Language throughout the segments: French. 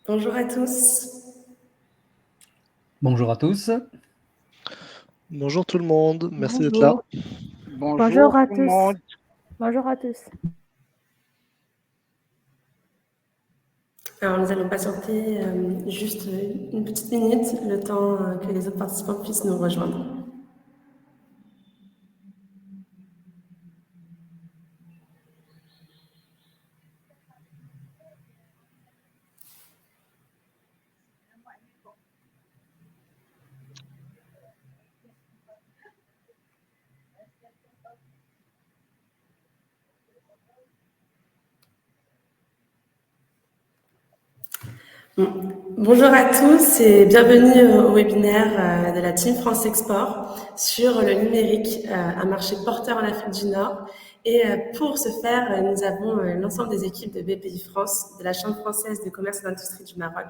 Bonjour à tous. Bonjour à tous. Bonjour tout le monde, merci d'être là. Bonjour. Bonjour Bonjour à tout le tous. monde. Bonjour à tous. Alors, nous allons patienter juste une petite minute, le temps que les autres participants puissent nous rejoindre. Bonjour à tous et bienvenue au webinaire de la Team France Export sur le numérique, un marché porteur en Afrique du Nord. Et pour ce faire, nous avons l'ensemble des équipes de BPI France, de la Chambre française de commerce et d'industrie du Maroc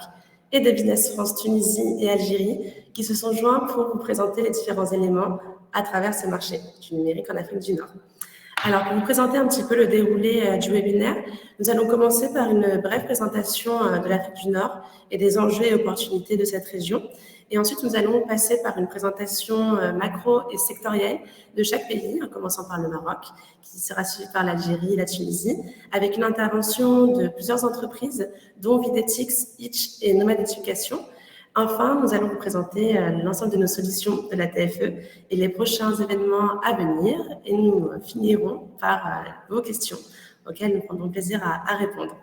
et de Business France Tunisie et Algérie qui se sont joints pour vous présenter les différents éléments à travers ce marché du numérique en Afrique du Nord. Alors, pour vous présenter un petit peu le déroulé du webinaire, nous allons commencer par une brève présentation de l'Afrique du Nord et des enjeux et opportunités de cette région. Et ensuite, nous allons passer par une présentation macro et sectorielle de chaque pays, en commençant par le Maroc, qui sera suivi par l'Algérie et la Tunisie, avec une intervention de plusieurs entreprises, dont Videtix, Itch et Nomad Education. Enfin, nous allons vous présenter l'ensemble de nos solutions de la TFE et les prochains événements à venir. Et nous finirons par vos questions auxquelles nous prendrons plaisir à répondre.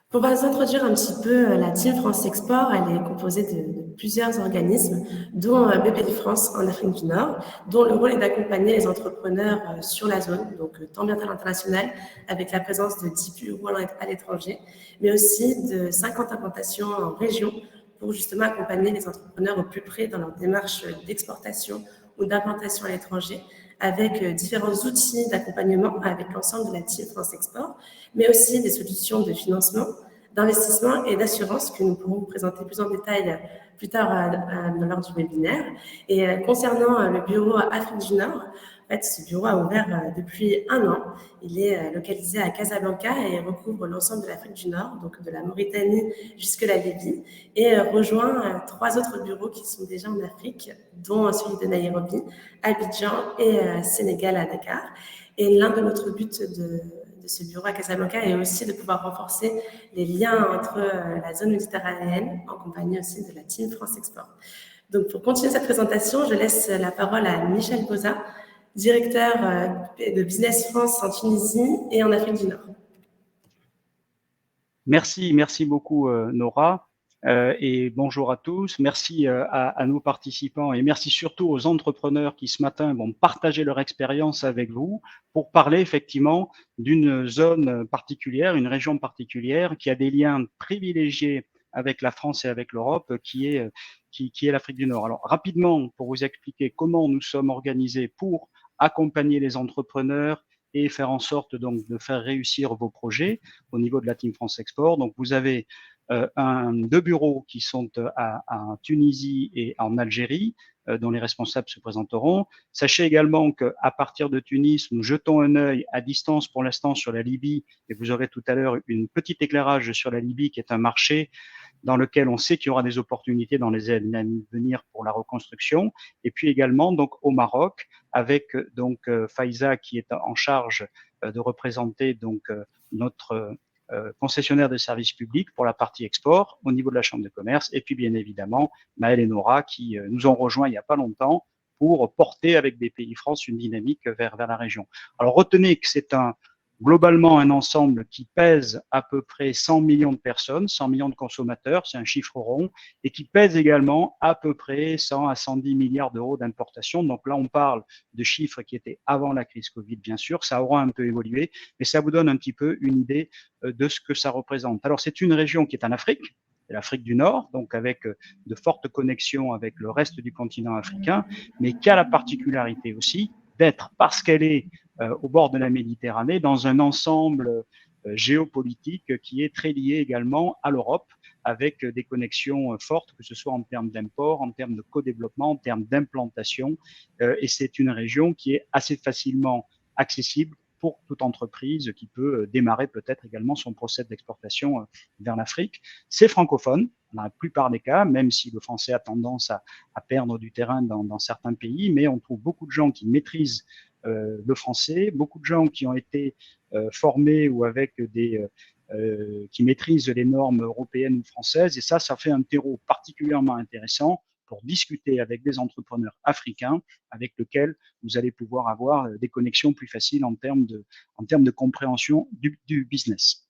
Pour vous introduire un petit peu la Team France Export, elle est composée de plusieurs organismes, dont BPI France en Afrique du Nord, dont le rôle est d'accompagner les entrepreneurs sur la zone, donc tant bien à l'international, avec la présence de 10 bureaux à l'étranger, mais aussi de 50 implantations en région pour justement accompagner les entrepreneurs au plus près dans leur démarche d'exportation ou d'implantation à l'étranger, avec différents outils d'accompagnement avec l'ensemble de la Team France Export, mais aussi des solutions de financement, d'investissement et d'assurance que nous pourrons vous présenter plus en détail plus tard lors du webinaire. Et concernant le bureau Afrique du Nord, en fait, ce bureau a ouvert depuis 1 an. Il est localisé à Casablanca et recouvre l'ensemble de l'Afrique du Nord, donc de la Mauritanie jusqu'à la Libye, et rejoint 3 autres bureaux qui sont déjà en Afrique, dont celui de Nairobi, Abidjan et Sénégal à Dakar. Et l'un de notre buts de ce bureau à Casablanca est aussi de pouvoir renforcer les liens entre la zone méditerranéenne en compagnie aussi de la Team France Export. Donc, pour continuer cette présentation, je laisse la parole à Michel Boza, directeur de Business France en Tunisie et en Afrique du Nord. Merci beaucoup Nora et bonjour à tous. Merci à nos participants et merci surtout aux entrepreneurs qui ce matin vont partager leur expérience avec vous pour parler effectivement d'une zone particulière, une région particulière qui a des liens privilégiés avec la France et avec l'Europe qui est l'Afrique du Nord. Alors rapidement, pour vous expliquer comment nous sommes organisés pour accompagner les entrepreneurs et faire en sorte donc de faire réussir vos projets au niveau de la Team France Export. Donc vous avez deux bureaux qui sont en Tunisie et en Algérie, dont les responsables se présenteront. Sachez également qu'à partir de Tunis, nous jetons un œil à distance pour l'instant sur la Libye et vous aurez tout à l'heure une petite éclairage sur la Libye qui est un marché dans lequel on sait qu'il y aura des opportunités dans les années à venir pour la reconstruction. Et puis également donc au Maroc avec donc Faiza qui est en charge de représenter donc notre concessionnaire de services publics pour la partie export au niveau de la Chambre de commerce et puis bien évidemment Maël et Nora qui nous ont rejoints il n'y a pas longtemps pour porter avec BPI France une dynamique vers la région. Alors retenez que c'est globalement un ensemble qui pèse à peu près 100 millions de personnes, 100 millions de consommateurs, c'est un chiffre rond, et qui pèse également à peu près 100 à 110 milliards d'euros d'importation. Donc là, on parle de chiffres qui étaient avant la crise Covid, bien sûr, ça aura un peu évolué, mais ça vous donne un petit peu une idée de ce que ça représente. Alors, c'est une région qui est en Afrique, l'Afrique du Nord, donc avec de fortes connexions avec le reste du continent africain, mais qui a la particularité aussi d'être, parce qu'elle est au bord de la Méditerranée, dans un ensemble géopolitique qui est très lié également à l'Europe, avec des connexions fortes, que ce soit en termes d'import, en termes de co-développement, en termes d'implantation. Et c'est une région qui est assez facilement accessible pour toute entreprise qui peut démarrer peut-être également son process d'exportation vers l'Afrique. C'est francophone dans la plupart des cas, même si le français a tendance à perdre du terrain dans certains pays, mais on trouve beaucoup de gens qui maîtrisent le français, beaucoup de gens qui ont été formés ou avec qui maîtrisent les normes européennes ou françaises, et ça fait un terreau particulièrement intéressant pour discuter avec des entrepreneurs africains avec lesquels vous allez pouvoir avoir des connexions plus faciles en termes de compréhension du business.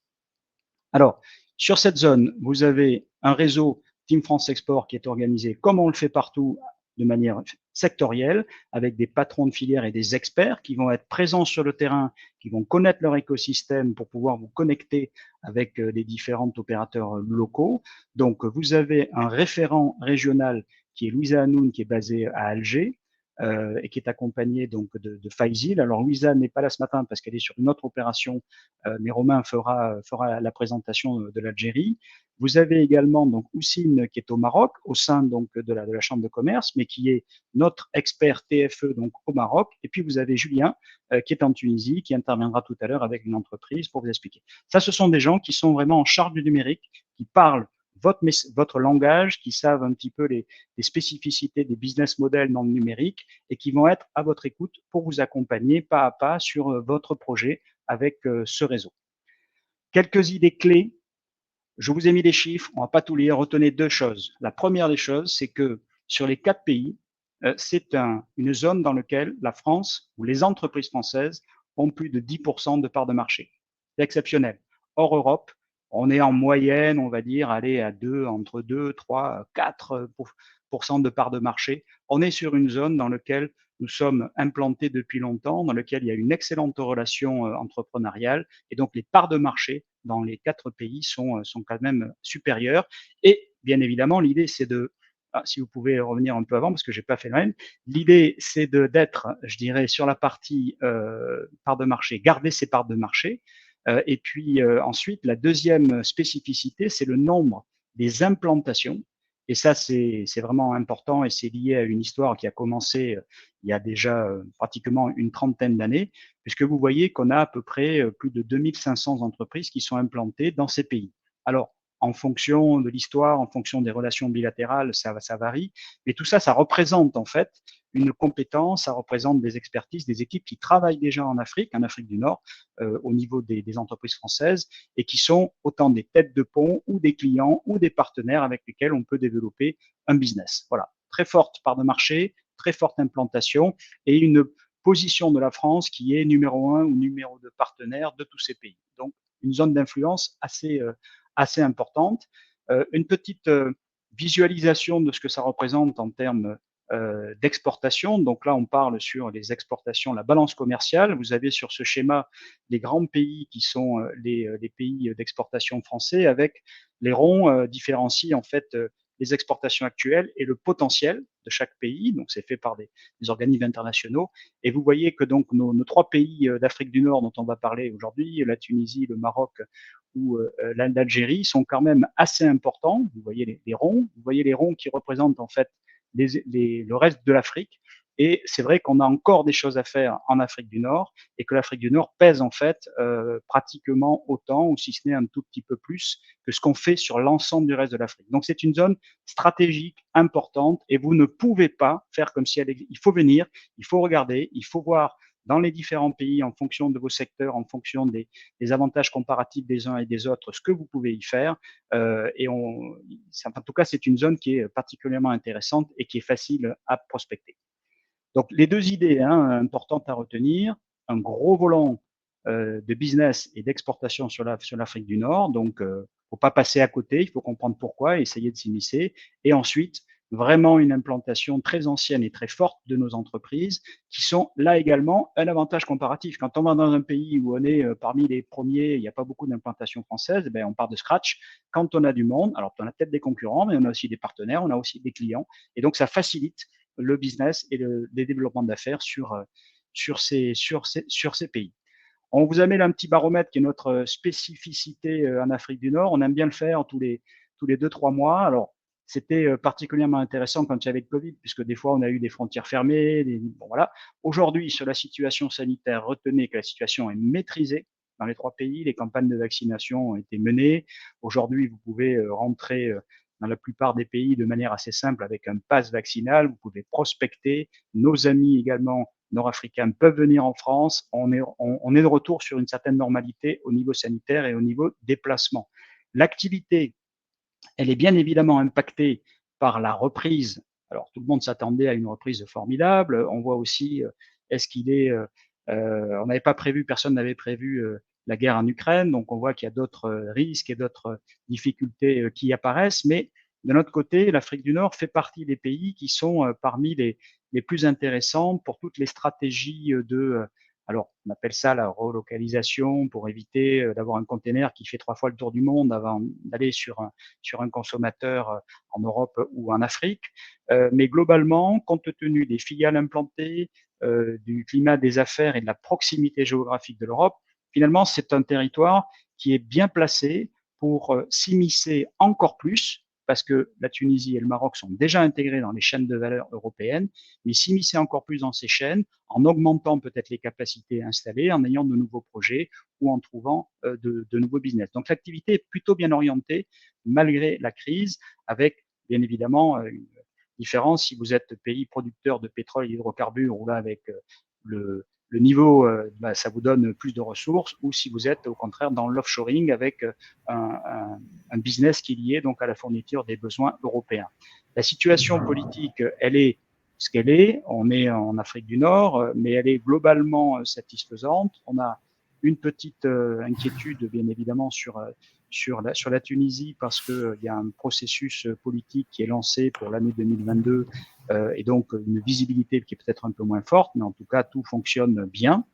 Alors, sur cette zone, vous avez un réseau Team France Export qui est organisé comme on le fait partout de manière sectorielle, avec des patrons de filière et des experts qui vont être présents sur le terrain, qui vont connaître leur écosystème pour pouvoir vous connecter avec les différents opérateurs locaux. Donc, vous avez un référent régional qui est Louisa Hanoun, qui est basé à Alger, et qui est accompagné donc de Faizil. Alors Louisa n'est pas là ce matin parce qu'elle est sur une autre opération, mais Romain fera la présentation de l'Algérie. Vous avez également donc Houssine qui est au Maroc, au sein donc de la Chambre de commerce, mais qui est notre expert TFE donc au Maroc. Et puis vous avez Julien qui est en Tunisie, qui interviendra tout à l'heure avec une entreprise pour vous expliquer. Ça, ce sont des gens qui sont vraiment en charge du numérique, qui parlent votre langage, qui savent un petit peu les spécificités des business models dans le numérique et qui vont être à votre écoute pour vous accompagner pas à pas sur votre projet avec ce réseau. Quelques idées clés. Je vous ai mis des chiffres, on ne va pas tout lire. Retenez deux choses. La première des choses, c'est que sur les 4 pays, c'est une zone dans laquelle la France ou les entreprises françaises ont plus de 10% de part de marché. C'est exceptionnel. Hors Europe, on est en moyenne, on va dire, aller à entre 2, 3, 4% de part de marché. On est sur une zone dans laquelle nous sommes implantés depuis longtemps, dans laquelle il y a une excellente relation entrepreneuriale, et donc les parts de marché dans les 4 pays sont quand même supérieures. Et bien évidemment, l'idée, c'est si vous pouvez revenir un peu avant, parce que j'ai pas fait la même, l'idée, c'est d'être, je dirais, sur la partie part de marché, garder ses parts de marché. Et puis ensuite, la deuxième spécificité, c'est le nombre des implantations. Et ça, c'est vraiment important et c'est lié à une histoire qui a commencé il y a déjà pratiquement une trentaine d'années, puisque vous voyez qu'on a à peu près plus de 2500 entreprises qui sont implantées dans ces pays. Alors, en fonction de l'histoire, en fonction des relations bilatérales, ça varie, mais tout ça, ça représente en fait une compétence, ça représente des expertises, des équipes qui travaillent déjà en Afrique du Nord, au niveau des entreprises françaises et qui sont autant des têtes de pont ou des clients ou des partenaires avec lesquels on peut développer un business. Voilà, très forte part de marché, très forte implantation et une position de la France qui est numéro 1 ou numéro 2 partenaire de tous ces pays. Donc, une zone d'influence assez importante. Une petite visualisation de ce que ça représente en termes d'exportation. Donc là, on parle sur les exportations, la balance commerciale. Vous avez sur ce schéma les grands pays qui sont les pays d'exportation français avec les ronds différencient en fait les exportations actuelles et le potentiel de chaque pays. Donc, c'est fait par des organismes internationaux. Et vous voyez que donc nos 3 pays d'Afrique du Nord dont on va parler aujourd'hui, la Tunisie, le Maroc ou l'Algérie, sont quand même assez importants. Vous voyez les ronds. Vous voyez les ronds qui représentent en fait le reste de l'Afrique. Et c'est vrai qu'on a encore des choses à faire en Afrique du Nord et que l'Afrique du Nord pèse en fait pratiquement autant, ou si ce n'est un tout petit peu plus, que ce qu'on fait sur l'ensemble du reste de l'Afrique. Donc c'est une zone stratégique importante et vous ne pouvez pas faire comme si il faut venir, il faut regarder, il faut voir dans les différents pays en fonction de vos secteurs, en fonction des avantages comparatifs des uns et des autres, ce que vous pouvez y faire. Et en tout cas, c'est une zone qui est particulièrement intéressante et qui est facile à prospecter. Donc, les deux idées importantes à retenir, un gros volant de business et d'exportation sur l'Afrique du Nord. Donc, faut pas passer à côté, il faut comprendre pourquoi et essayer de s'immiscer. Et ensuite, vraiment une implantation très ancienne et très forte de nos entreprises qui sont là également un avantage comparatif. Quand on va dans un pays où on est parmi les premiers, il n'y a pas beaucoup d'implantations françaises, ben on part de scratch. Quand on a du monde, alors on a peut-être des concurrents, mais on a aussi des partenaires, on a aussi des clients. Et donc, ça facilite le business et les développements d'affaires sur ces pays. On vous a mis là un petit baromètre qui est notre spécificité en Afrique du Nord. On aime bien le faire tous les 2-3 mois. Alors, c'était particulièrement intéressant quand il y avait le Covid, puisque des fois, on a eu des frontières fermées. Bon, voilà. Aujourd'hui, sur la situation sanitaire, retenez que la situation est maîtrisée dans les 3 pays. Les campagnes de vaccination ont été menées. Aujourd'hui, vous pouvez rentrer dans la plupart des pays de manière assez simple avec un pass vaccinal. Vous pouvez prospecter. Nos amis également nord-africains peuvent venir en France. On est de retour sur une certaine normalité au niveau sanitaire et au niveau déplacement. L'activité, elle est bien évidemment impactée par la reprise. Alors, tout le monde s'attendait à une reprise formidable. On voit aussi, on n'avait pas prévu, personne n'avait prévu la guerre en Ukraine. Donc, on voit qu'il y a d'autres risques et d'autres difficultés qui apparaissent. Mais de notre côté, l'Afrique du Nord fait partie des pays qui sont parmi les plus intéressants pour toutes les stratégies alors, on appelle ça la relocalisation pour éviter d'avoir un container qui fait 3 fois le tour du monde avant d'aller sur un consommateur en Europe ou en Afrique. Mais globalement, compte tenu des filiales implantées, du climat des affaires et de la proximité géographique de l'Europe, finalement, c'est un territoire qui est bien placé pour s'immiscer encore plus, parce que la Tunisie et le Maroc sont déjà intégrés dans les chaînes de valeur européennes, mais s'immiscer encore plus dans ces chaînes en augmentant peut-être les capacités installées, en ayant de nouveaux projets ou en trouvant de nouveaux business. Donc l'activité est plutôt bien orientée malgré la crise, avec bien évidemment une différence si vous êtes pays producteur de pétrole et d'hydrocarbures, ou là avec le niveau, ça vous donne plus de ressources, ou si vous êtes au contraire dans l'offshoring avec un business qui est lié donc à la fourniture des besoins européens. La situation politique, elle est ce qu'elle est. On est en Afrique du Nord, mais elle est globalement satisfaisante. On a une petite inquiétude, bien évidemment, sur la Tunisie, parce qu'il y a un processus politique qui est lancé pour l'année 2022 et donc une visibilité qui est peut-être un peu moins forte, mais en tout cas, tout fonctionne bien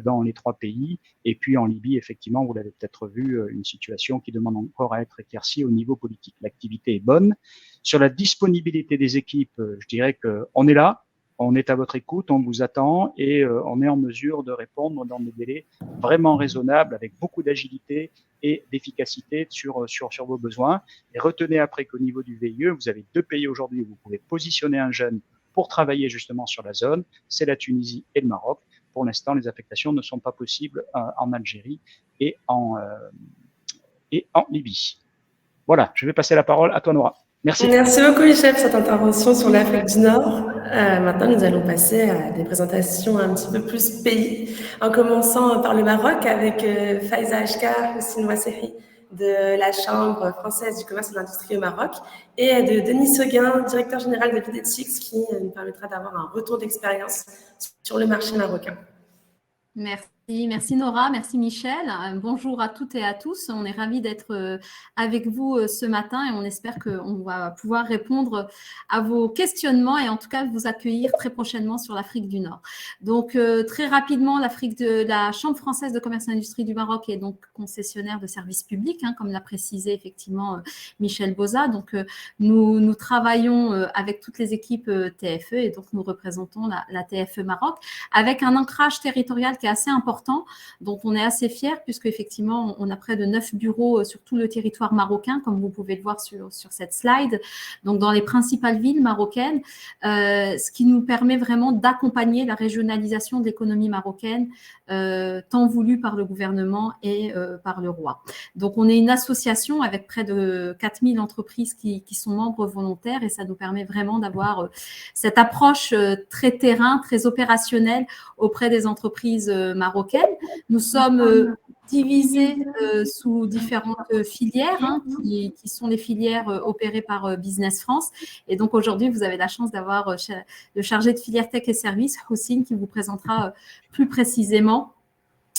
dans les 3 pays. Et puis en Libye, effectivement, vous l'avez peut-être vu, une situation qui demande encore à être éclaircie au niveau politique. L'activité est bonne. Sur la disponibilité des équipes, je dirais qu'on est là, on est à votre écoute, on vous attend et on est en mesure de répondre dans des délais vraiment raisonnables, avec beaucoup d'agilité et d'efficacité sur vos besoins. Et retenez après qu'au niveau du VIE, vous avez 2 pays aujourd'hui où vous pouvez positionner un jeune pour travailler justement sur la zone, c'est la Tunisie et le Maroc. Pour l'instant, les affectations ne sont pas possibles en Algérie et en Libye. Voilà, je vais passer la parole à toi, Nora. Merci. Merci beaucoup, Michel, pour cette intervention sur l'Afrique du Nord. Maintenant, nous allons passer à des présentations un petit peu plus pays, en commençant par le Maroc avec Faiza Ashkar Houssine Wassehi de la Chambre française du commerce et de l'industrie au Maroc et de Denis Seguin, directeur général de Videtix, qui nous permettra d'avoir un retour d'expérience sur le marché marocain. Merci Nora, merci Michel. Bonjour à toutes et à tous. On est ravis d'être avec vous ce matin et on espère qu'on va pouvoir répondre à vos questionnements et en tout cas vous accueillir très prochainement sur l'Afrique du Nord. Donc très rapidement, la Chambre française de commerce et d'industrie du Maroc est donc concessionnaire de services publics, comme l'a précisé effectivement Michel Boza. Donc nous travaillons avec toutes les équipes TFE et donc nous représentons la TFE Maroc avec un ancrage territorial qui est assez important, dont on est assez fiers puisque effectivement on a près de 9 bureaux sur tout le territoire marocain, comme vous pouvez le voir sur cette slide, donc dans les principales villes marocaines, ce qui nous permet vraiment d'accompagner la régionalisation de l'économie marocaine, tant voulue par le gouvernement et par le roi. Donc on est une association avec près de 4000 entreprises qui sont membres volontaires et ça nous permet vraiment d'avoir cette approche très terrain, très opérationnelle auprès des entreprises marocaines. Nous sommes divisés sous différentes filières qui sont les filières opérées par Business France. Et donc aujourd'hui, vous avez la chance d'avoir le chargé de filière tech et services, Houssine, qui vous présentera plus précisément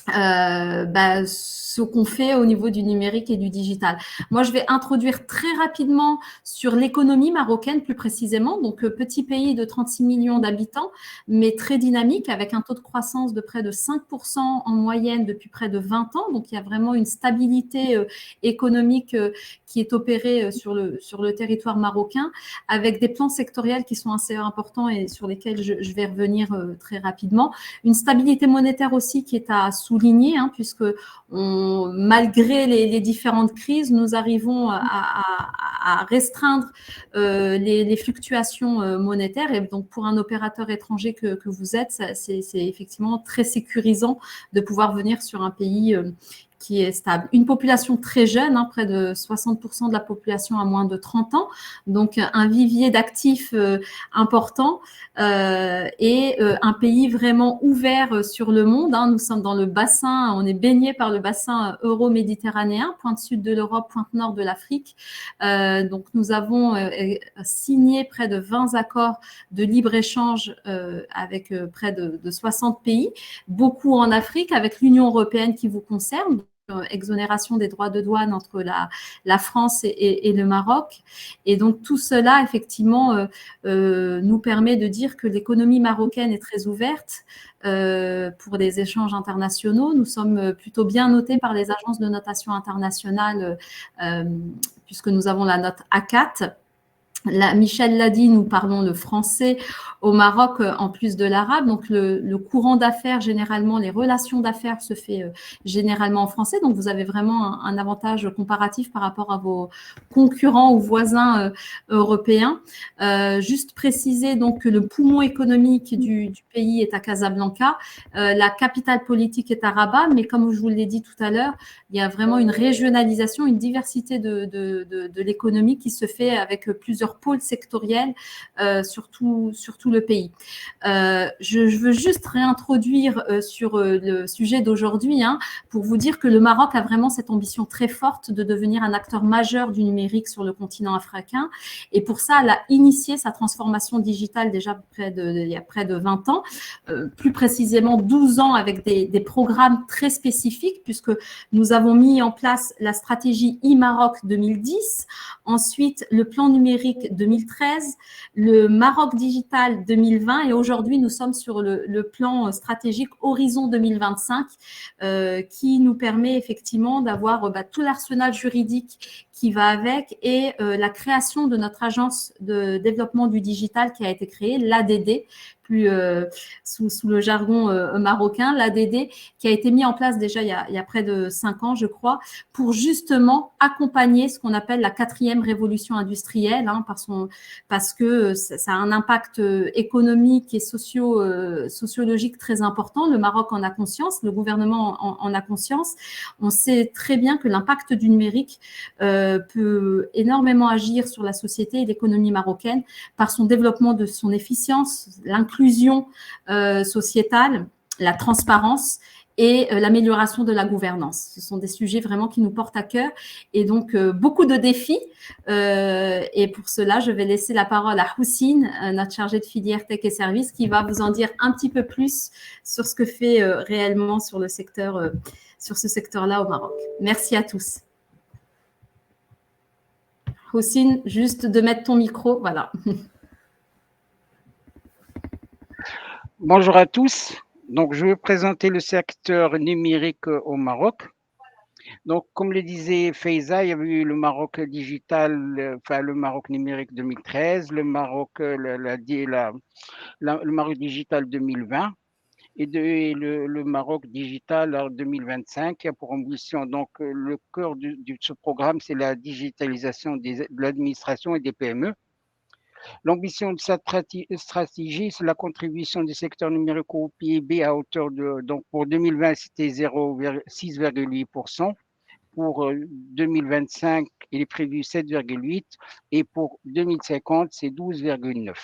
ce qu'on fait au niveau du numérique et du digital. Moi, je vais introduire très rapidement sur l'économie marocaine plus précisément. Donc, petit pays de 36 millions d'habitants, mais très dynamique avec un taux de croissance de près de 5% en moyenne depuis près de 20 ans. Donc, il y a vraiment une stabilité économique qui est opérée sur le territoire marocain avec des plans sectoriels qui sont assez importants et sur lesquels je vais revenir très rapidement. Une stabilité monétaire aussi qui est à souligner souligner, hein, puisque malgré les différentes crises, nous arrivons à restreindre les fluctuations monétaires. Et donc, pour un opérateur étranger que vous êtes, c'est effectivement très sécurisant de pouvoir venir sur un pays qui est stable. Une population très jeune, hein, près de 60% de la population a moins de 30 ans, donc un vivier d'actifs important et un pays vraiment ouvert sur le monde. Hein. Nous sommes dans le bassin, on est baigné par le bassin euro-méditerranéen, pointe sud de l'Europe, pointe nord de l'Afrique. Donc nous avons signé près de 20 accords de libre-échange avec près de 60 pays, beaucoup en Afrique, avec l'Union européenne qui vous concerne, exonération des droits de douane entre la France et le Maroc. Et donc, tout cela, effectivement, nous permet de dire que l'économie marocaine est très ouverte pour des échanges internationaux. Nous sommes plutôt bien notés par les agences de notation internationale puisque nous avons la note A4. Michel l'a dit, nous parlons le français au Maroc en plus de l'arabe. Donc, le courant d'affaires, généralement, les relations d'affaires se fait généralement en français. Donc, vous avez vraiment un avantage comparatif par rapport à vos concurrents ou voisins européens. Juste préciser donc que le poumon économique du pays est à Casablanca. La capitale politique est à Rabat. Mais comme je vous l'ai dit tout à l'heure, il y a vraiment une régionalisation, une diversité de l'économie qui se fait avec plusieurs pôles sectoriels sur tout le pays. Je veux juste réintroduire sur le sujet d'aujourd'hui, hein, pour vous dire que le Maroc a vraiment cette ambition très forte de devenir un acteur majeur du numérique sur le continent africain. Et pour ça, elle a initié sa transformation digitale déjà il y a près de 20 ans, plus précisément 12 ans avec des programmes très spécifiques, puisque nous avons mis en place la stratégie e-Maroc 2010, ensuite le plan numérique 2013, le Maroc Digital 2020 et aujourd'hui nous sommes sur le plan stratégique Horizon 2025 qui nous permet effectivement d'avoir tout l'arsenal juridique qui va avec et la création de notre agence de développement du digital qui a été créée, l'ADD, plus sous le jargon marocain, l'ADD, qui a été mis en place déjà il y a près de 5 ans, je crois, pour justement accompagner ce qu'on appelle la 4e révolution industrielle, hein, parce que ça a un impact économique et sociologique très important. Le Maroc en a conscience, le gouvernement en a conscience. On sait très bien que l'impact du numérique peut énormément agir sur la société et l'économie marocaine par son développement de son efficience, l'inclusion sociétale, la transparence et l'amélioration de la gouvernance. Ce sont des sujets vraiment qui nous portent à cœur et donc beaucoup de défis. Et pour cela, je vais laisser la parole à Houssine, notre chargée de filière tech et services, qui va vous en dire un petit peu plus sur ce que fait réellement sur ce secteur-là au Maroc. Merci à tous. Houssine, juste de mettre ton micro, voilà. Bonjour à tous. Donc, je vais présenter le secteur numérique au Maroc. Donc, comme le disait Faiza, il y a eu le Maroc digital, le Maroc numérique 2013, le Maroc, le Maroc digital 2020 et le Maroc digital en 2025 qui a pour ambition. Donc, le cœur de ce programme, c'est la digitalisation de l'administration et des PME. L'ambition de cette stratégie, c'est la contribution du secteur numérique au PIB à hauteur de, donc pour 2020, c'était 6,8%. Pour 2025, il est prévu 7,8% et pour 2050, c'est 12,9%.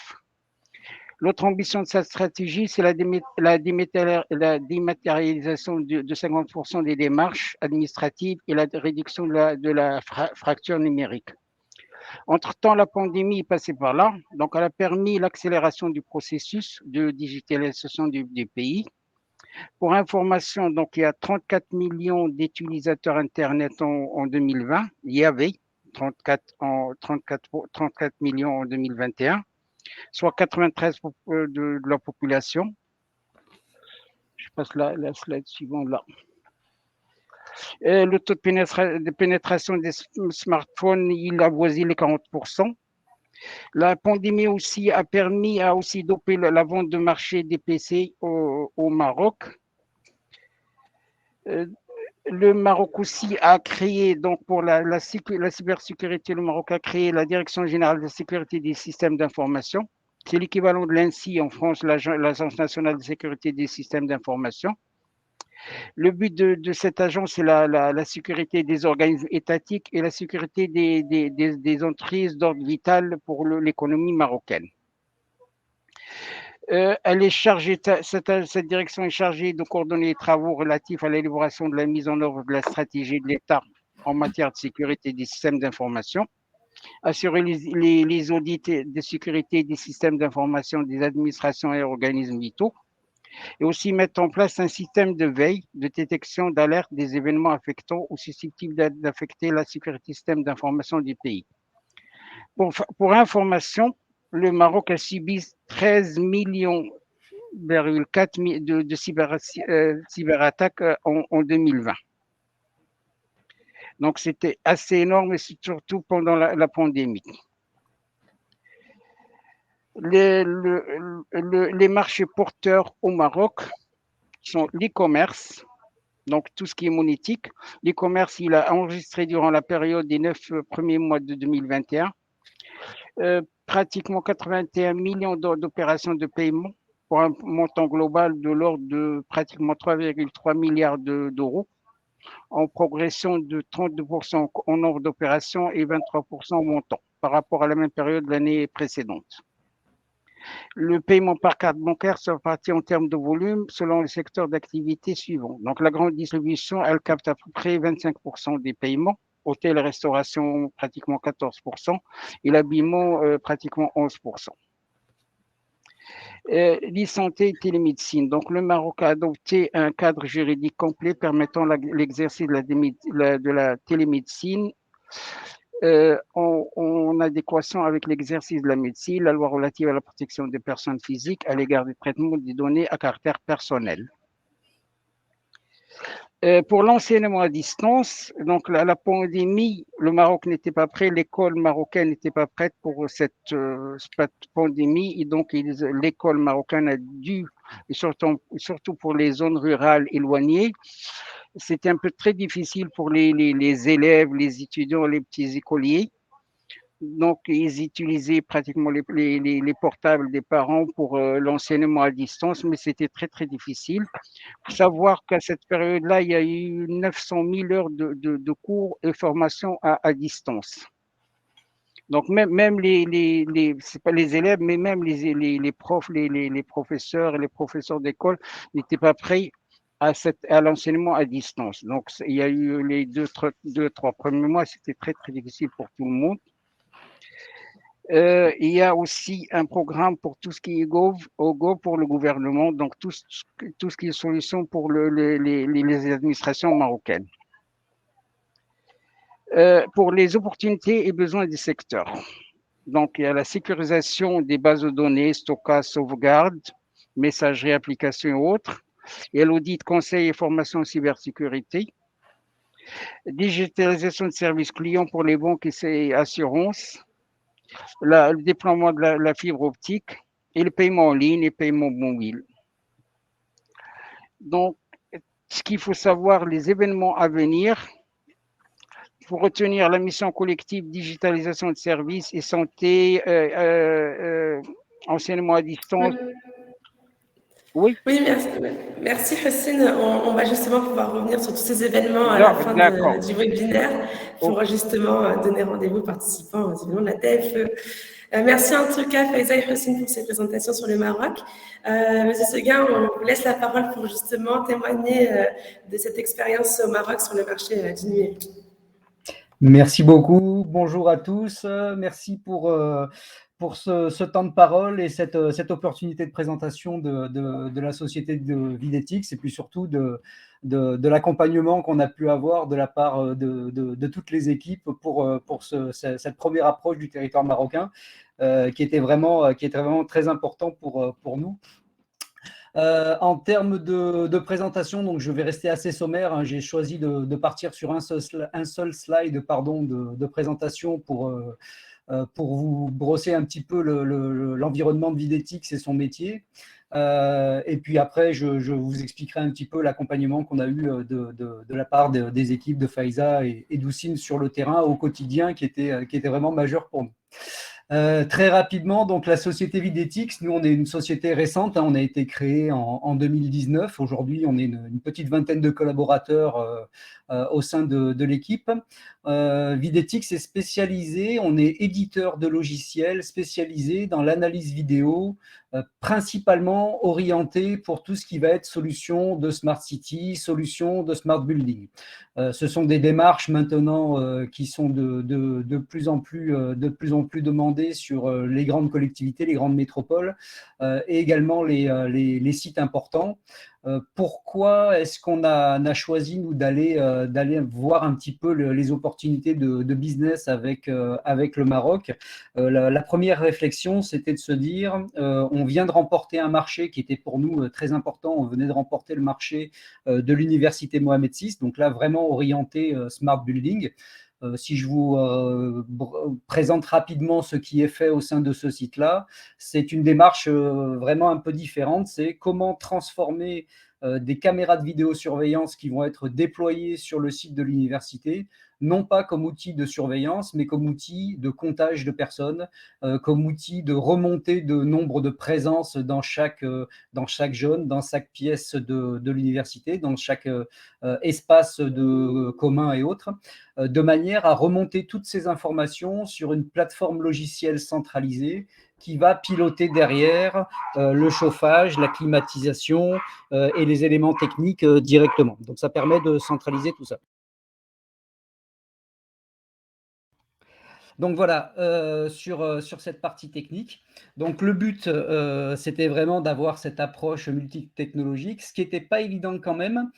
L'autre ambition de cette stratégie, c'est la dématérialisation de 50% des démarches administratives et la réduction de la fracture numérique. Entre-temps, la pandémie est passée par là, donc elle a permis l'accélération du processus de digitalisation du pays. Pour information, donc il y a 34 millions d'utilisateurs Internet en 2020, il y avait 34 millions en 2021, soit 93% de la population. Je passe la slide suivante là. Le taux de pénétration des smartphones, il avoisine les 40%. La pandémie aussi a permis à aussi doper la vente de marché des PC au Maroc. Euh, Le Maroc aussi a créé, donc pour la cybersécurité, le Maroc a créé la Direction générale de sécurité des systèmes d'information. C'est l'équivalent de l'ANSSI en France, l'Agence nationale de sécurité des systèmes d'information. Le but de cette agence, c'est la sécurité des organismes étatiques et la sécurité des entreprises d'ordre vital pour l'économie marocaine. Elle est chargée, cette direction est chargée de coordonner les travaux relatifs à l'élaboration de la mise en œuvre de la stratégie de l'État en matière de sécurité des systèmes d'information, assurer les audits de sécurité des systèmes d'information des administrations et organismes vitaux, et aussi mettre en place un système de veille, de détection, d'alerte des événements affectant ou susceptibles d'affecter la sécurité des systèmes d'information du pays. Pour information, le Maroc a subi 13 millions de cyberattaques en 2020. Donc, c'était assez énorme, et surtout pendant la pandémie. Les marchés porteurs au Maroc sont l'e-commerce, donc tout ce qui est monétique. L'e-commerce, il a enregistré durant la période des 9 premiers mois de 2021 pratiquement 81 millions d'opérations de paiement pour un montant global de l'ordre de pratiquement 3,3 milliards d'euros, en progression de 32% en nombre d'opérations et 23% en montant par rapport à la même période de l'année précédente. Le paiement par carte bancaire se répartit en termes de volume selon les secteurs d'activité suivants. Donc, la grande distribution, elle capte à peu près 25% des paiements. Hôtel et restauration, pratiquement 14%. Et l'habillement, pratiquement 11%. l'e-santé et télémédecine. Donc, le Maroc a adopté un cadre juridique complet permettant l'exercice de la télémédecine en adéquation avec l'exercice de la médecine, la loi relative à la protection des personnes physiques à l'égard du traitement des données à caractère personnel. Pour l'enseignement à distance, donc la pandémie, le Maroc n'était pas prêt, l'école marocaine n'était pas prête pour cette pandémie, et donc l'école marocaine a dû, et surtout pour les zones rurales éloignées, c'était un peu très difficile pour les élèves, les étudiants, les petits écoliers. Donc, ils utilisaient pratiquement les portables des parents pour l'enseignement à distance, mais c'était très, très difficile. Il faut savoir qu'à cette période-là, il y a eu 900 000 heures de cours et formations à distance. Donc, même c'est pas les élèves, mais même les profs, les professeurs et les professeurs d'école n'étaient pas prêts à l'enseignement à distance. Donc, il y a eu les deux, trois premiers mois, c'était très, très difficile pour tout le monde. Il y a aussi un programme pour tout ce qui est Go pour le gouvernement, donc tout ce qui est solution pour les administrations marocaines. Pour les opportunités et besoins des secteurs. Donc, il y a la sécurisation des bases de données, stockage, sauvegarde, messagerie, applications et autres. Il y a l'audit, conseil et formation en cybersécurité. Digitalisation de services clients pour les banques et assurances. Le déploiement de la fibre optique et le paiement en ligne et paiement mobile. Donc, ce qu'il faut savoir, les événements à venir, il faut retenir la mission collective digitalisation de services et santé, enseignement à distance. Oui, merci Hossein. On va justement pouvoir revenir sur tous ces événements à la fin du webinaire pour justement donner rendez-vous aux participants aux événements de la TFE. Merci en tout cas Faiza et Hossein pour ces présentations sur le Maroc. Monsieur Seguin, on vous laisse la parole pour justement témoigner de cette expérience au Maroc sur le marché du numérique. Merci beaucoup. Bonjour à tous. Merci pour ce temps de parole et cette opportunité de présentation de la société de Videtix et puis surtout de l'accompagnement qu'on a pu avoir de la part de toutes les équipes pour cette première approche du territoire marocain qui était vraiment très important pour nous. En termes de présentation, donc je vais rester assez sommaire. Hein, j'ai choisi de partir sur un seul slide de présentation pour vous brosser un petit peu l'environnement de Videtix et son métier. Et puis après, je vous expliquerai un petit peu l'accompagnement qu'on a eu de la part des équipes de Faiza et d'Oussine sur le terrain au quotidien qui était vraiment majeur pour nous. Très rapidement, donc la société Videtix, nous on est une société récente, hein, on a été créé en 2019. Aujourd'hui, on est une petite vingtaine de collaborateurs au sein de l'équipe. Videtix est spécialisé, on est éditeur de logiciels spécialisé dans l'analyse vidéo, principalement orienté pour tout ce qui va être solution de Smart City, solution de Smart Building. Ce sont des démarches maintenant qui sont de plus en plus demandées sur les grandes collectivités, les grandes métropoles et également les sites importants. Pourquoi est-ce qu'on a choisi, nous, d'aller voir un petit peu les opportunités de business avec le Maroc? La première réflexion, c'était de se dire, on vient de remporter un marché qui était pour nous très important. On venait de remporter le marché de l'université Mohamed VI, donc là, vraiment orienté Smart Building. Si je vous présente rapidement ce qui est fait au sein de ce site-là, c'est une démarche vraiment un peu différente. C'est comment transformer des caméras de vidéosurveillance qui vont être déployées sur le site de l'université, non pas comme outil de surveillance, mais comme outil de comptage de personnes, comme outil de remontée de nombre de présences dans chaque zone, dans chaque pièce de l'université, dans chaque espace commun et autres, de manière à remonter toutes ces informations sur une plateforme logicielle centralisée qui va piloter derrière le chauffage, la climatisation et les éléments techniques directement. Donc, ça permet de centraliser tout ça. Donc voilà, sur cette partie technique. Donc le but, c'était vraiment d'avoir cette approche multitechnologique, ce qui n'était pas évident quand même,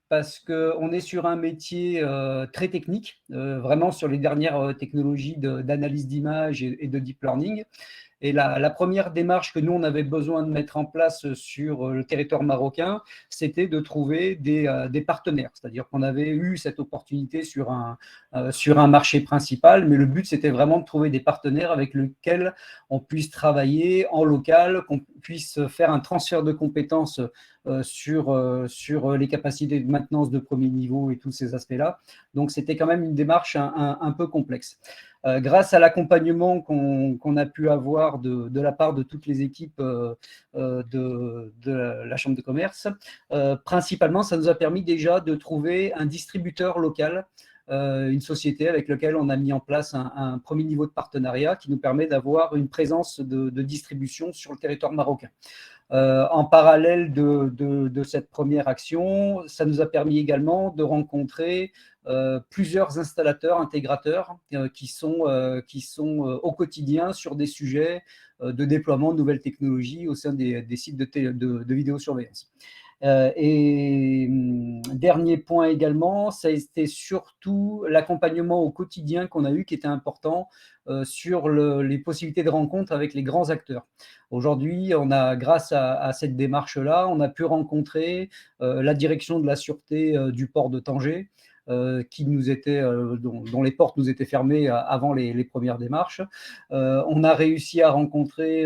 parce qu'on est sur un métier très technique, vraiment sur les dernières technologies d'analyse d'image et de deep learning. Et la première démarche que nous, on avait besoin de mettre en place sur le territoire marocain, c'était de trouver des partenaires. C'est-à-dire qu'on avait eu cette opportunité sur un marché principal, mais le but, c'était vraiment de trouver des partenaires avec lesquels on puisse travailler en local, qu'on puisse faire un transfert de compétences sur les capacités de maintenance de premier niveau et tous ces aspects-là. Donc, c'était quand même une démarche un peu complexe. Grâce à l'accompagnement qu'on a pu avoir de la part de toutes les équipes de la Chambre de commerce, principalement, ça nous a permis déjà de trouver un distributeur local, une société avec laquelle on a mis en place un premier niveau de partenariat qui nous permet d'avoir une présence de distribution sur le territoire marocain. En parallèle de cette première action, ça nous a permis également de rencontrer plusieurs installateurs, intégrateurs qui sont au quotidien sur des sujets de déploiement de nouvelles technologies au sein des sites de vidéosurveillance. Et dernier point également, ça a été surtout l'accompagnement au quotidien qu'on a eu qui était important sur les possibilités de rencontre avec les grands acteurs. Aujourd'hui, grâce à cette démarche-là, on a pu rencontrer la direction de la sûreté du port de Tanger, dont les portes nous étaient fermées avant les premières démarches. On a réussi à rencontrer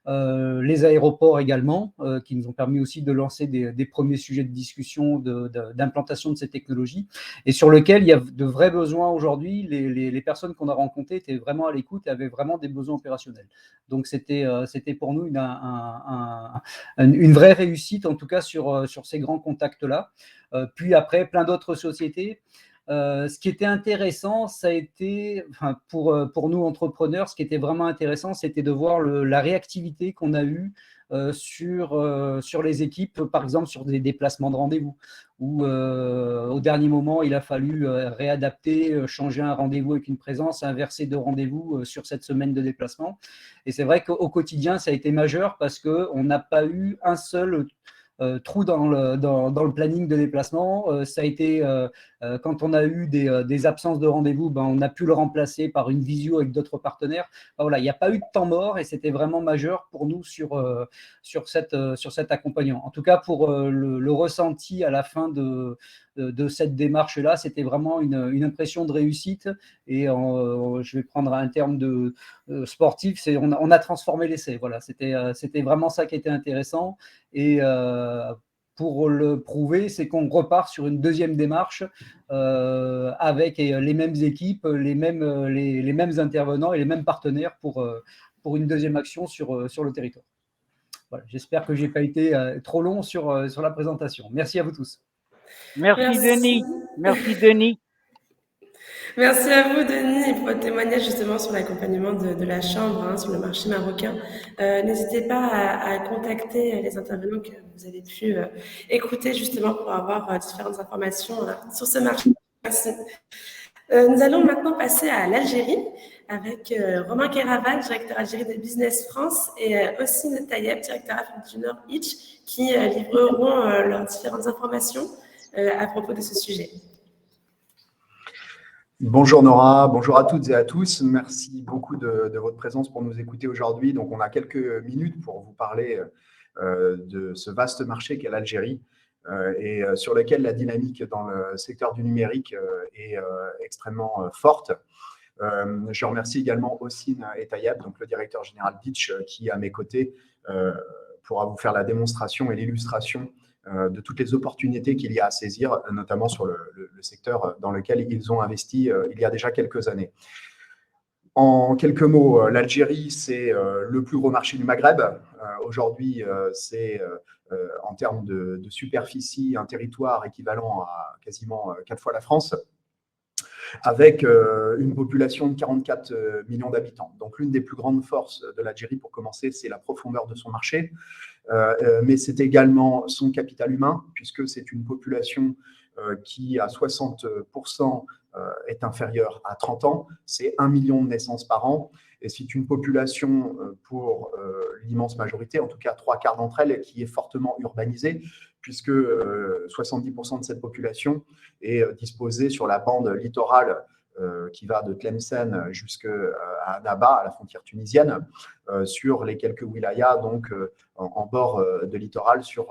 les aéroports également, qui nous ont permis aussi de lancer des premiers sujets de discussion d'implantation de ces technologies, et sur lesquels il y a de vrais besoins aujourd'hui. Les personnes qu'on a rencontrées étaient vraiment à l'écoute et avaient vraiment des besoins opérationnels. Donc c'était pour nous une vraie réussite, en tout cas sur ces grands contacts-là. Puis après, plein d'autres sociétés. Ce qui était intéressant, ça a été, pour nous entrepreneurs, ce qui était vraiment intéressant, c'était de voir la réactivité qu'on a eue sur les équipes, par exemple sur des déplacements de rendez-vous, où au dernier moment, il a fallu réadapter, changer un rendez-vous avec une présence, inverser 2 rendez-vous sur cette semaine de déplacement. Et c'est vrai qu'au quotidien, ça a été majeur parce qu'on n'a pas eu un seul trou dans le planning de déplacement. Ça a été, quand on a eu des absences de rendez-vous, on a pu le remplacer par une visio avec d'autres partenaires. Voilà, il n'y a pas eu de temps mort et c'était vraiment majeur pour nous sur cet accompagnement. En tout cas, pour le ressenti à la fin de cette démarche-là. C'était vraiment une impression de réussite. Et je vais prendre un terme de sportif, on a transformé l'essai. Voilà, c'était vraiment ça qui était intéressant. Et pour le prouver, c'est qu'on repart sur une deuxième démarche avec les mêmes équipes, les mêmes intervenants et les mêmes partenaires pour une deuxième action sur le territoire. Voilà, j'espère que je n'ai pas été trop long sur la présentation. Merci à vous tous. Merci. Denis. Merci Denis. Merci à vous, Denis, pour votre témoignage justement sur l'accompagnement de la Chambre sur le marché marocain. N'hésitez pas à contacter les intervenants que vous avez pu écouter justement pour avoir différentes informations sur ce marché. Merci. Nous allons maintenant passer à l'Algérie avec Romain Keraval, directeur Algérie de Business France, et Ossine Tayeb, directeur Afrique du Nord Itch, qui livreront leurs différentes informations à propos de ce sujet. Bonjour Nora, bonjour à toutes et à tous. Merci beaucoup de votre présence pour nous écouter aujourd'hui. Donc, on a quelques minutes pour vous parler de ce vaste marché qu'est l'Algérie et sur lequel la dynamique dans le secteur du numérique est extrêmement forte. Je remercie également Ossine Tayeb, donc le directeur général d'Itch, qui est à mes côtés pourra vous faire la démonstration et l'illustration de toutes les opportunités qu'il y a à saisir, notamment sur le secteur dans lequel ils ont investi il y a déjà quelques années. En quelques mots, l'Algérie, c'est le plus gros marché du Maghreb. Aujourd'hui, c'est en termes de superficie, un territoire équivalent à quasiment 4 fois la France, avec une population de 44 millions d'habitants. Donc, l'une des plus grandes forces de l'Algérie, pour commencer, c'est la profondeur de son marché, mais c'est également son capital humain, puisque c'est une population qui, à 60%, est inférieure à 30 ans. C'est 1 million de naissances par an. Et c'est une population, pour l'immense majorité, en tout cas 3/4 d'entre elles, qui est fortement urbanisée, puisque 70% de cette population est disposée sur la bande littorale qui va de Tlemcen jusqu'à Annaba, à la frontière tunisienne, sur les quelques wilayas, donc en bord de littoral sur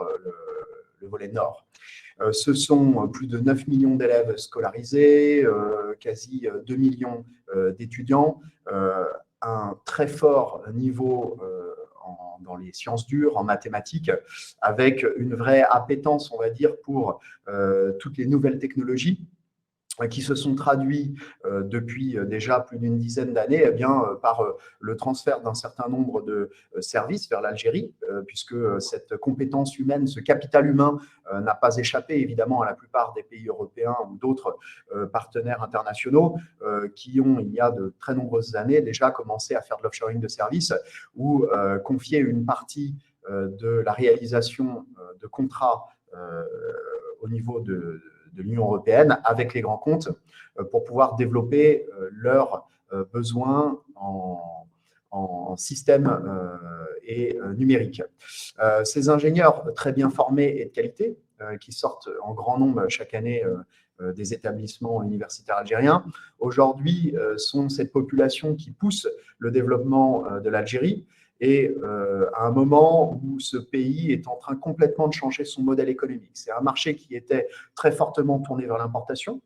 le volet nord. Ce sont plus de 9 millions d'élèves scolarisés, quasi 2 millions d'étudiants, un très fort niveau dans les sciences dures, en mathématiques, avec une vraie appétence, on va dire, pour toutes les nouvelles technologies qui se sont traduits depuis déjà plus d'une dizaine d'années par le transfert d'un certain nombre de services vers l'Algérie, puisque cette compétence humaine, ce capital humain n'a pas échappé évidemment à la plupart des pays européens ou d'autres partenaires internationaux qui ont, il y a de très nombreuses années, déjà commencé à faire de l'offshoring de services ou confier une partie de la réalisation de contrats au niveau de l'Union européenne avec les grands comptes pour pouvoir développer leurs besoins en système et numérique. Ces ingénieurs très bien formés et de qualité, qui sortent en grand nombre chaque année des établissements universitaires algériens, aujourd'hui sont cette population qui pousse le développement de l'Algérie. Et à un moment où ce pays est en train complètement de changer son modèle économique. C'est un marché qui était très fortement tourné vers l'importation,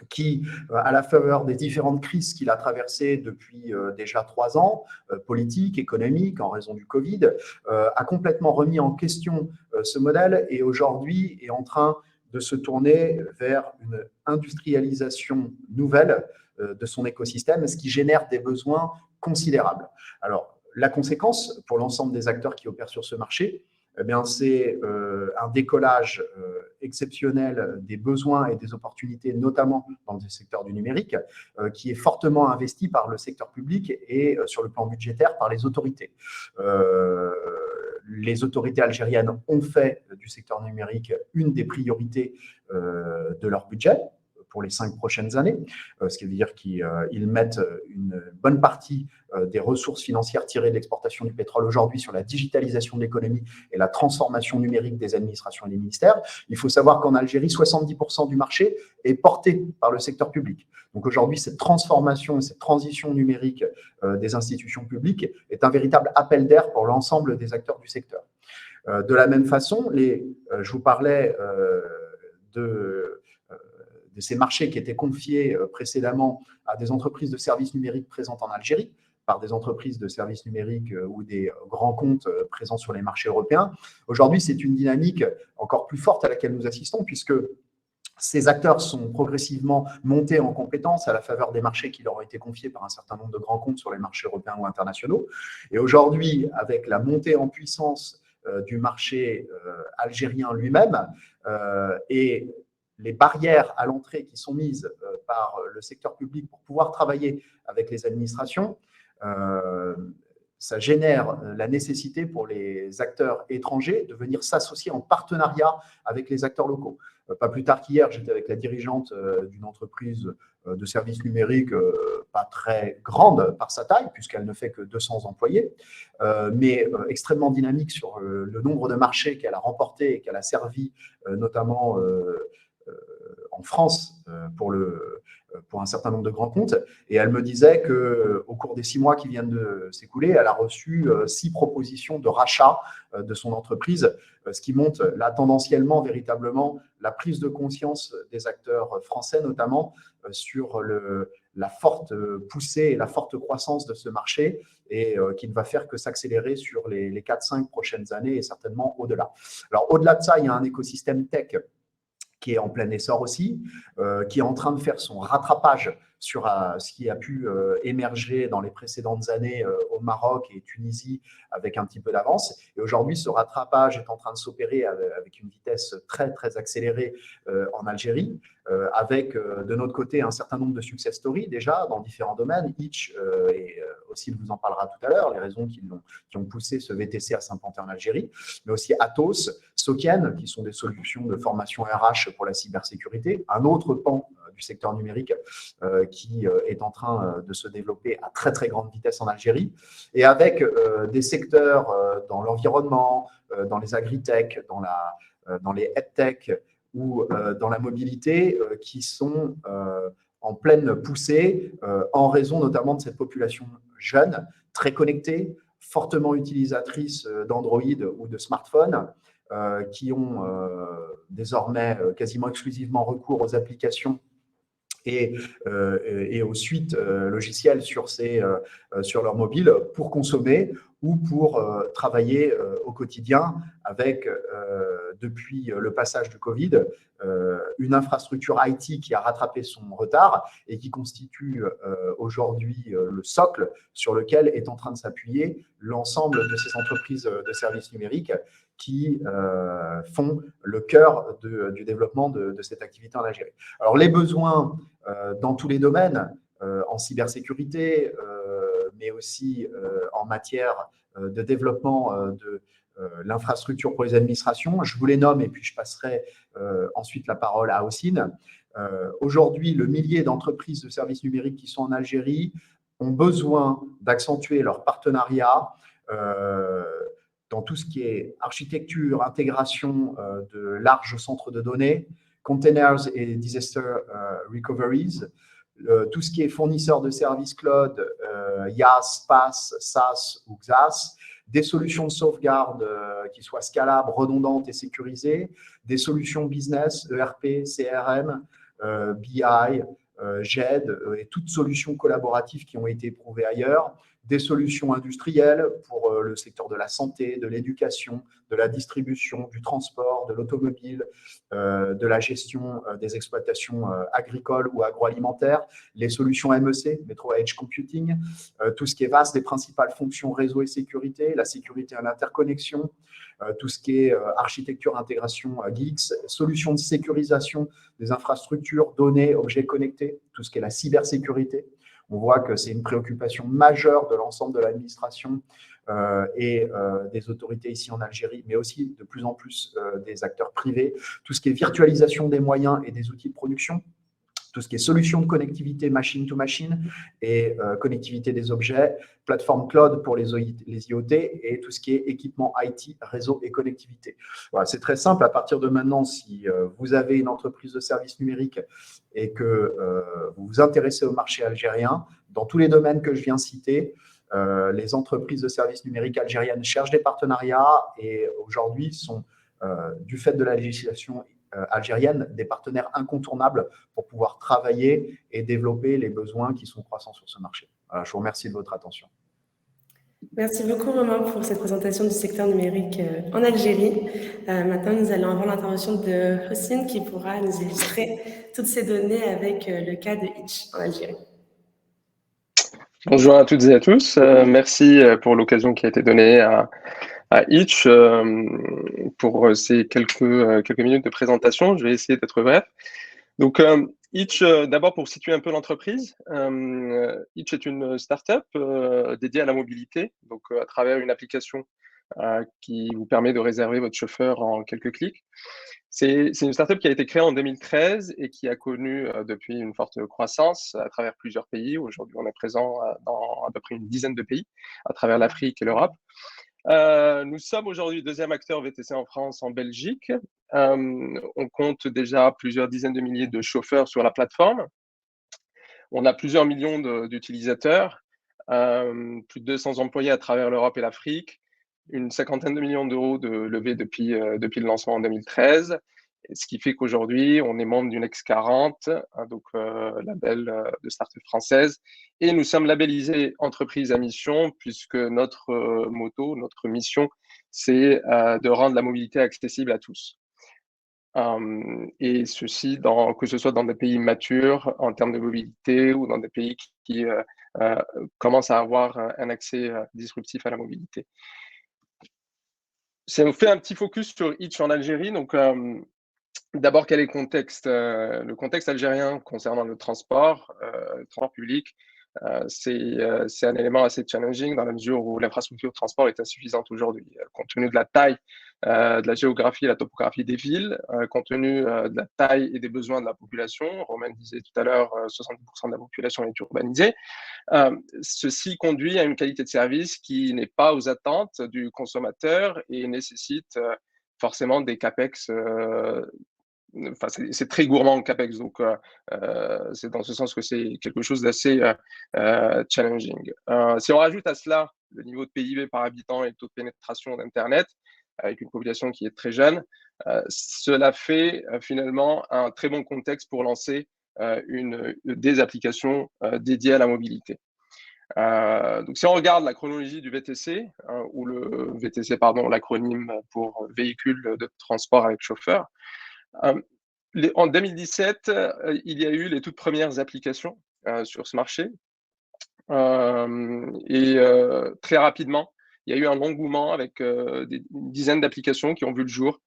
qui, à la faveur des différentes crises qu'il a traversées depuis déjà 3 ans, politiques, économiques, en raison du Covid, a complètement remis en question ce modèle et aujourd'hui est en train de se tourner vers une industrialisation nouvelle de son écosystème, ce qui génère des besoins considérables. Alors, la conséquence pour l'ensemble des acteurs qui opèrent sur ce marché, c'est un décollage exceptionnel des besoins et des opportunités, notamment dans le secteur du numérique, qui est fortement investi par le secteur public et sur le plan budgétaire par les autorités. Les autorités algériennes ont fait du secteur numérique une des priorités de leur budget pour les 5 prochaines années, ce qui veut dire qu'ils mettent une bonne partie des ressources financières tirées de l'exportation du pétrole aujourd'hui sur la digitalisation de l'économie et la transformation numérique des administrations et des ministères. Il faut savoir qu'en Algérie, 70% du marché est porté par le secteur public. Donc aujourd'hui, cette transformation et cette transition numérique des institutions publiques est un véritable appel d'air pour l'ensemble des acteurs du secteur. De la même façon, je vous parlais de ces marchés qui étaient confiés précédemment à des entreprises de services numériques présentes en Algérie, par des entreprises de services numériques ou des grands comptes présents sur les marchés européens. Aujourd'hui, c'est une dynamique encore plus forte à laquelle nous assistons, puisque ces acteurs sont progressivement montés en compétences à la faveur des marchés qui leur ont été confiés par un certain nombre de grands comptes sur les marchés européens ou internationaux. Et aujourd'hui, avec la montée en puissance du marché algérien lui-même et les barrières à l'entrée qui sont mises par le secteur public pour pouvoir travailler avec les administrations, ça génère la nécessité pour les acteurs étrangers de venir s'associer en partenariat avec les acteurs locaux. Pas plus tard qu'hier, j'étais avec la dirigeante d'une entreprise de services numériques pas très grande par sa taille, puisqu'elle ne fait que 200 employés, mais extrêmement dynamique sur le nombre de marchés qu'elle a remportés et qu'elle a servi, notamment en France pour un certain nombre de grands comptes. Et elle me disait qu'au cours des 6 mois qui viennent de s'écouler, elle a reçu 6 propositions de rachat de son entreprise, ce qui montre là tendanciellement, véritablement, la prise de conscience des acteurs français, notamment sur la forte poussée et la forte croissance de ce marché et qui ne va faire que s'accélérer sur les 4-5 prochaines années et certainement au-delà. Alors, au-delà de ça, il y a un écosystème tech qui est en plein essor aussi, qui est en train de faire son rattrapage sur ce qui a pu émerger dans les précédentes années au Maroc et Tunisie avec un petit peu d'avance. Et aujourd'hui, ce rattrapage est en train de s'opérer avec une vitesse très, très accélérée en Algérie, avec de notre côté un certain nombre de success stories déjà dans différents domaines. Itch, et aussi il vous en parlera tout à l'heure, les raisons qui ont poussé ce VTC à s'implanter en Algérie, mais aussi Atos, Soken, qui sont des solutions de formation RH pour la cybersécurité, un autre pan du secteur numérique qui est en train de se développer à très très grande vitesse en Algérie, et avec des secteurs dans l'environnement, dans les agritech, dans les edtech ou dans la mobilité qui sont en pleine poussée en raison notamment de cette population jeune, très connectée, fortement utilisatrice d'Android ou de smartphones, qui ont désormais quasiment exclusivement recours aux applications et aux suites logicielles sur leur mobile pour consommer ou pour travailler au quotidien avec, depuis le passage du Covid, une infrastructure IT qui a rattrapé son retard et qui constitue aujourd'hui le socle sur lequel est en train de s'appuyer l'ensemble de ces entreprises de services numériques qui font le cœur du développement de cette activité en Algérie. Alors, les besoins dans tous les domaines, en cybersécurité, mais aussi en matière de développement de l'infrastructure pour les administrations. Je vous les nomme et puis je passerai ensuite la parole à Houssine. Aujourd'hui, le millier d'entreprises de services numériques qui sont en Algérie ont besoin d'accentuer leur partenariat dans tout ce qui est architecture, intégration de larges centres de données, containers et disaster recoveries, tout ce qui est fournisseur de services cloud, IaaS, PaaS, SaaS ou XaaS, des solutions de sauvegarde qui soient scalables, redondantes et sécurisées, des solutions business, ERP, CRM, BI, GED et toutes solutions collaboratives qui ont été éprouvées ailleurs, des solutions industrielles pour le secteur de la santé, de l'éducation, de la distribution, du transport, de l'automobile, de la gestion des exploitations agricoles ou agroalimentaires, les solutions MEC, Metro Edge Computing, tout ce qui est vaste, les principales fonctions réseau et sécurité, la sécurité à l'interconnexion, tout ce qui est architecture, intégration GIGS, solutions de sécurisation des infrastructures, données, objets connectés, tout ce qui est la cybersécurité. On voit que c'est une préoccupation majeure de l'ensemble de l'administration et des autorités ici en Algérie, mais aussi de plus en plus des acteurs privés. Tout ce qui est virtualisation des moyens et des outils de production, tout ce qui est solution de connectivité machine-to-machine et connectivité des objets, plateforme cloud pour les IoT et tout ce qui est équipement IT, réseau et connectivité. Voilà, c'est très simple. À partir de maintenant, si vous avez une entreprise de services numériques et que vous vous intéressez au marché algérien, dans tous les domaines que je viens citer, les entreprises de services numériques algériennes cherchent des partenariats et aujourd'hui sont, du fait de la législation algérienne, des partenaires incontournables pour pouvoir travailler et développer les besoins qui sont croissants sur ce marché. Voilà, je vous remercie de votre attention. Merci beaucoup Romain pour cette présentation du secteur numérique en Algérie. Maintenant, nous allons avoir l'intervention de Hossein qui pourra nous illustrer toutes ces données avec le cas de Itch en Algérie. Bonjour à toutes et à tous. Merci pour l'occasion qui a été donnée à Itch pour ces quelques minutes de présentation. Je vais essayer d'être bref. Donc, Itch, d'abord pour situer un peu l'entreprise, Itch est une start-up dédiée à la mobilité, donc à travers une application qui vous permet de réserver votre chauffeur en quelques clics. C'est une start-up qui a été créée en 2013 et qui a connu depuis une forte croissance à travers plusieurs pays. Aujourd'hui, on est présent dans à peu près une dizaine de pays à travers l'Afrique et l'Europe. Nous sommes aujourd'hui deuxième acteur VTC en France, en Belgique. On compte déjà plusieurs dizaines de milliers de chauffeurs sur la plateforme. On a plusieurs millions d'utilisateurs, plus de 200 employés à travers l'Europe et l'Afrique, une cinquantaine de millions d'euros de levée depuis le lancement en 2013. Ce qui fait qu'aujourd'hui, on est membre du Next 40, donc label de start-up française, et nous sommes labellisés entreprise à mission, puisque notre motto, notre mission, c'est de rendre la mobilité accessible à tous. Et ceci, que ce soit dans des pays matures en termes de mobilité ou dans des pays qui commencent à avoir un accès disruptif à la mobilité. Ça nous fait un petit focus sur Itch en Algérie. Donc, d'abord, quel est le contexte algérien concernant le transport public? C'est un élément assez challenging dans la mesure où l'infrastructure de transport est insuffisante aujourd'hui, compte tenu de la taille, de la géographie et la topographie des villes, compte tenu de la taille et des besoins de la population. Romain disait tout à l'heure, 70% de la population est urbanisée. Ceci conduit à une qualité de service qui n'est pas aux attentes du consommateur et nécessite forcément des capex. Enfin, c'est très gourmand en capex, donc c'est dans ce sens que c'est quelque chose d'assez challenging. Si on rajoute à cela le niveau de PIB par habitant et le taux de pénétration d'Internet, avec une population qui est très jeune, cela fait finalement un très bon contexte pour lancer des applications dédiées à la mobilité. Donc, si on regarde la chronologie du VTC, ou le VTC, pardon, l'acronyme pour véhicule de transport avec chauffeur, en 2017, il y a eu les toutes premières applications sur ce marché. Très rapidement, il y a eu un engouement avec une dizaine d'applications qui ont vu le jour,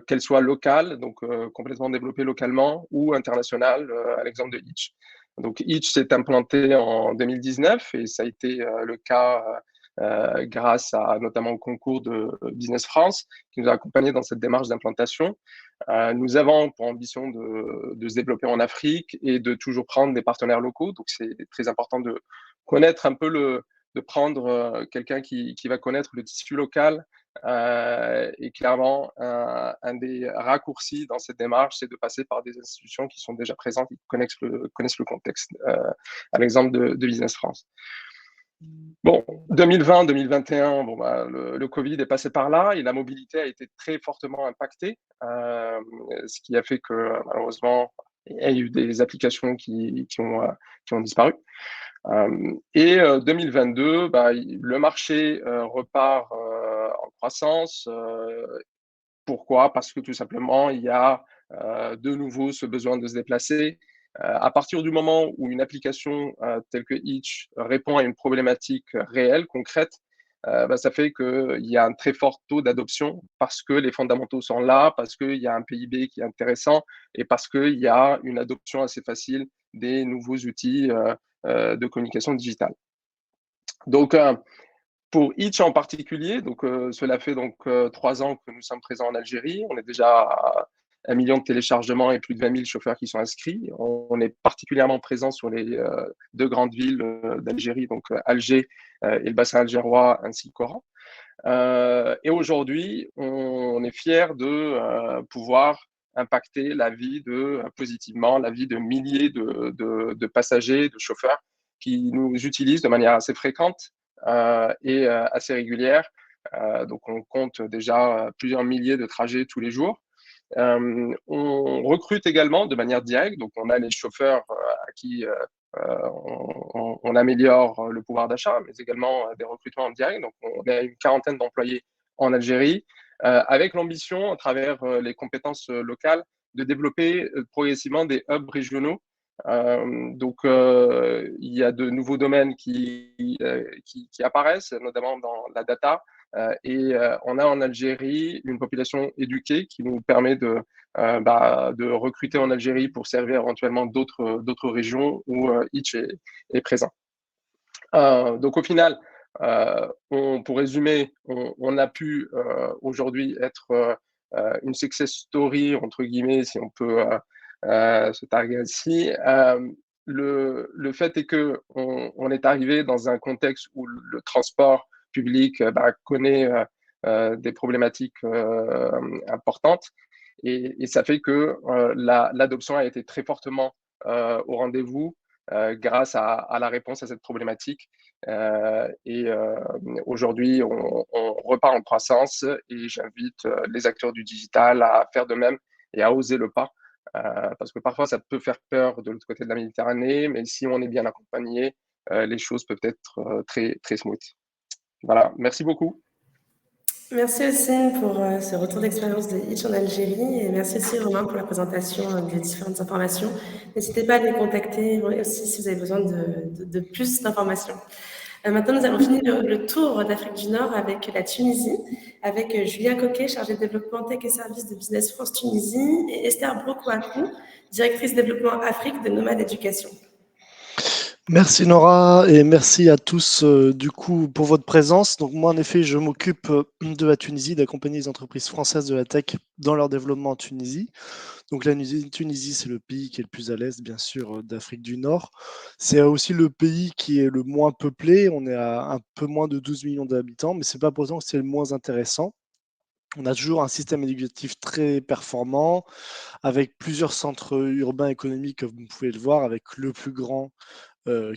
qu'elles soient locales, donc complètement développées localement, ou internationales, à l'exemple de Itch. Donc Itch s'est implanté en 2019 et ça a été le cas grâce notamment au concours de Business France qui nous a accompagnés dans cette démarche d'implantation. Nous avons pour ambition de se développer en Afrique et de toujours prendre des partenaires locaux. Donc c'est très important de connaître un peu de prendre quelqu'un qui va connaître le tissu local. Et clairement, un des raccourcis dans cette démarche, c'est de passer par des institutions qui sont déjà présentes, qui connaissent le contexte, à l'exemple de Business France. Bon, 2020-2021, le Covid est passé par là et la mobilité a été très fortement impactée, ce qui a fait que malheureusement, il y a eu des applications qui ont disparu. Et 2022, le marché repart en croissance. Pourquoi? Parce que tout simplement, il y a de nouveau ce besoin de se déplacer. À partir du moment où une application telle que Itch répond à une problématique réelle, concrète, ça fait qu'il y a un très fort taux d'adoption parce que les fondamentaux sont là, parce qu'il y a un PIB qui est intéressant et parce qu'il y a une adoption assez facile des nouveaux outils de communication digitale. Donc, pour Itch en particulier, donc, cela fait donc 3 ans que nous sommes présents en Algérie. On est déjà à 1 million de téléchargements et plus de 20 000 chauffeurs qui sont inscrits. On est particulièrement présent sur les 2 grandes villes d'Algérie, donc Alger et le bassin algérois, ainsi qu'Oran. Et aujourd'hui, on est fiers de pouvoir impacter positivement la vie de milliers de passagers, de chauffeurs qui nous utilisent de manière assez fréquente et assez régulière. Donc, on compte déjà plusieurs milliers de trajets tous les jours. On recrute également de manière directe, donc on a les chauffeurs à qui on améliore le pouvoir d'achat, mais également des recrutements en direct. Donc on a une quarantaine d'employés en Algérie, avec l'ambition, à travers les compétences locales, de développer progressivement des hubs régionaux. Donc il y a de nouveaux domaines qui apparaissent, notamment dans la data. Et on a en Algérie une population éduquée qui nous permet de recruter en Algérie pour servir éventuellement d'autres régions où Itch est présent. Donc au final, pour résumer, on a pu aujourd'hui être une success story, entre guillemets, si on peut se targuer ainsi. Le fait est qu'on est arrivé dans un contexte où le transport public connaît des problématiques importantes, et ça fait que l'adoption a été très fortement au rendez-vous grâce à la réponse à cette problématique. Aujourd'hui, on repart en croissance, et j'invite les acteurs du digital à faire de même et à oser le pas, parce que parfois ça peut faire peur de l'autre côté de la Méditerranée, mais si on est bien accompagné, les choses peuvent être très, très smooth. Voilà, merci beaucoup. Merci aussi pour ce retour d'expérience de Itch en Algérie, et merci aussi Romain pour la présentation des différentes informations. N'hésitez pas à les contacter aussi si vous avez besoin de plus d'informations. Maintenant, nous allons finir le tour d'Afrique du Nord avec la Tunisie, avec Julia Coquet, chargée de développement tech et services de Business France Tunisie, et Esther Brokouakou, directrice développement Afrique de Nomade Éducation. Merci Nora, et merci à tous du coup pour votre présence. Donc moi en effet je m'occupe de la Tunisie, d'accompagner les entreprises françaises de la tech dans leur développement en Tunisie. Donc la Tunisie c'est le pays qui est le plus à l'est bien sûr d'Afrique du Nord. C'est aussi le pays qui est le moins peuplé, on est à un peu moins de 12 millions d'habitants, mais c'est pas pour autant que c'est le moins intéressant. On a toujours un système éducatif très performant, avec plusieurs centres urbains économiques, comme vous pouvez le voir, avec le plus grand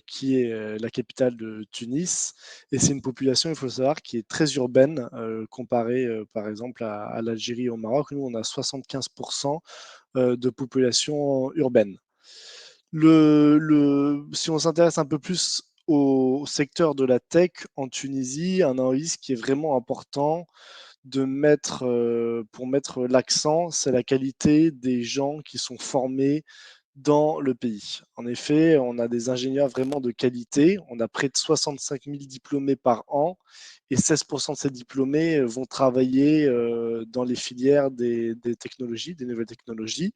qui est la capitale de Tunis. Et c'est une population, il faut le savoir, qui est très urbaine, comparée par exemple à l'Algérie et au Maroc. Nous, on a 75% de population urbaine. Si on s'intéresse un peu plus au secteur de la tech en Tunisie, un indice qui est vraiment important pour mettre l'accent, c'est la qualité des gens qui sont formés dans le pays. En effet, on a des ingénieurs vraiment de qualité. On a près de 65 000 diplômés par an, et 16% de ces diplômés vont travailler dans les filières des technologies, des nouvelles technologies.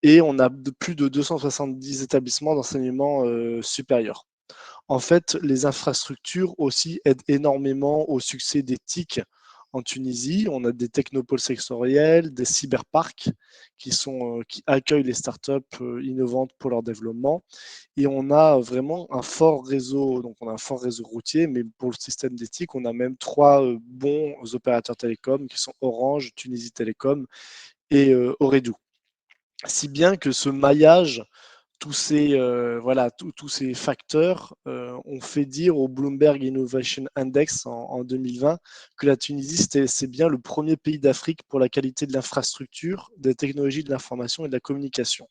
Et on a plus de 270 établissements d'enseignement supérieur. En fait, les infrastructures aussi aident énormément au succès des TIC en Tunisie. On a des technopoles sectoriels, des cyberparks qui accueillent les startups innovantes pour leur développement. Et on a vraiment un fort réseau, donc on a un fort réseau routier, mais pour le système des TIC, on a même 3 bons opérateurs télécoms qui sont Orange, Tunisie Télécom et Ooredoo. Si bien que ce maillage, tous ces facteurs ont fait dire au Bloomberg Innovation Index en 2020 que la Tunisie, c'est bien le premier pays d'Afrique pour la qualité de l'infrastructure, des technologies de l'information et de la communication.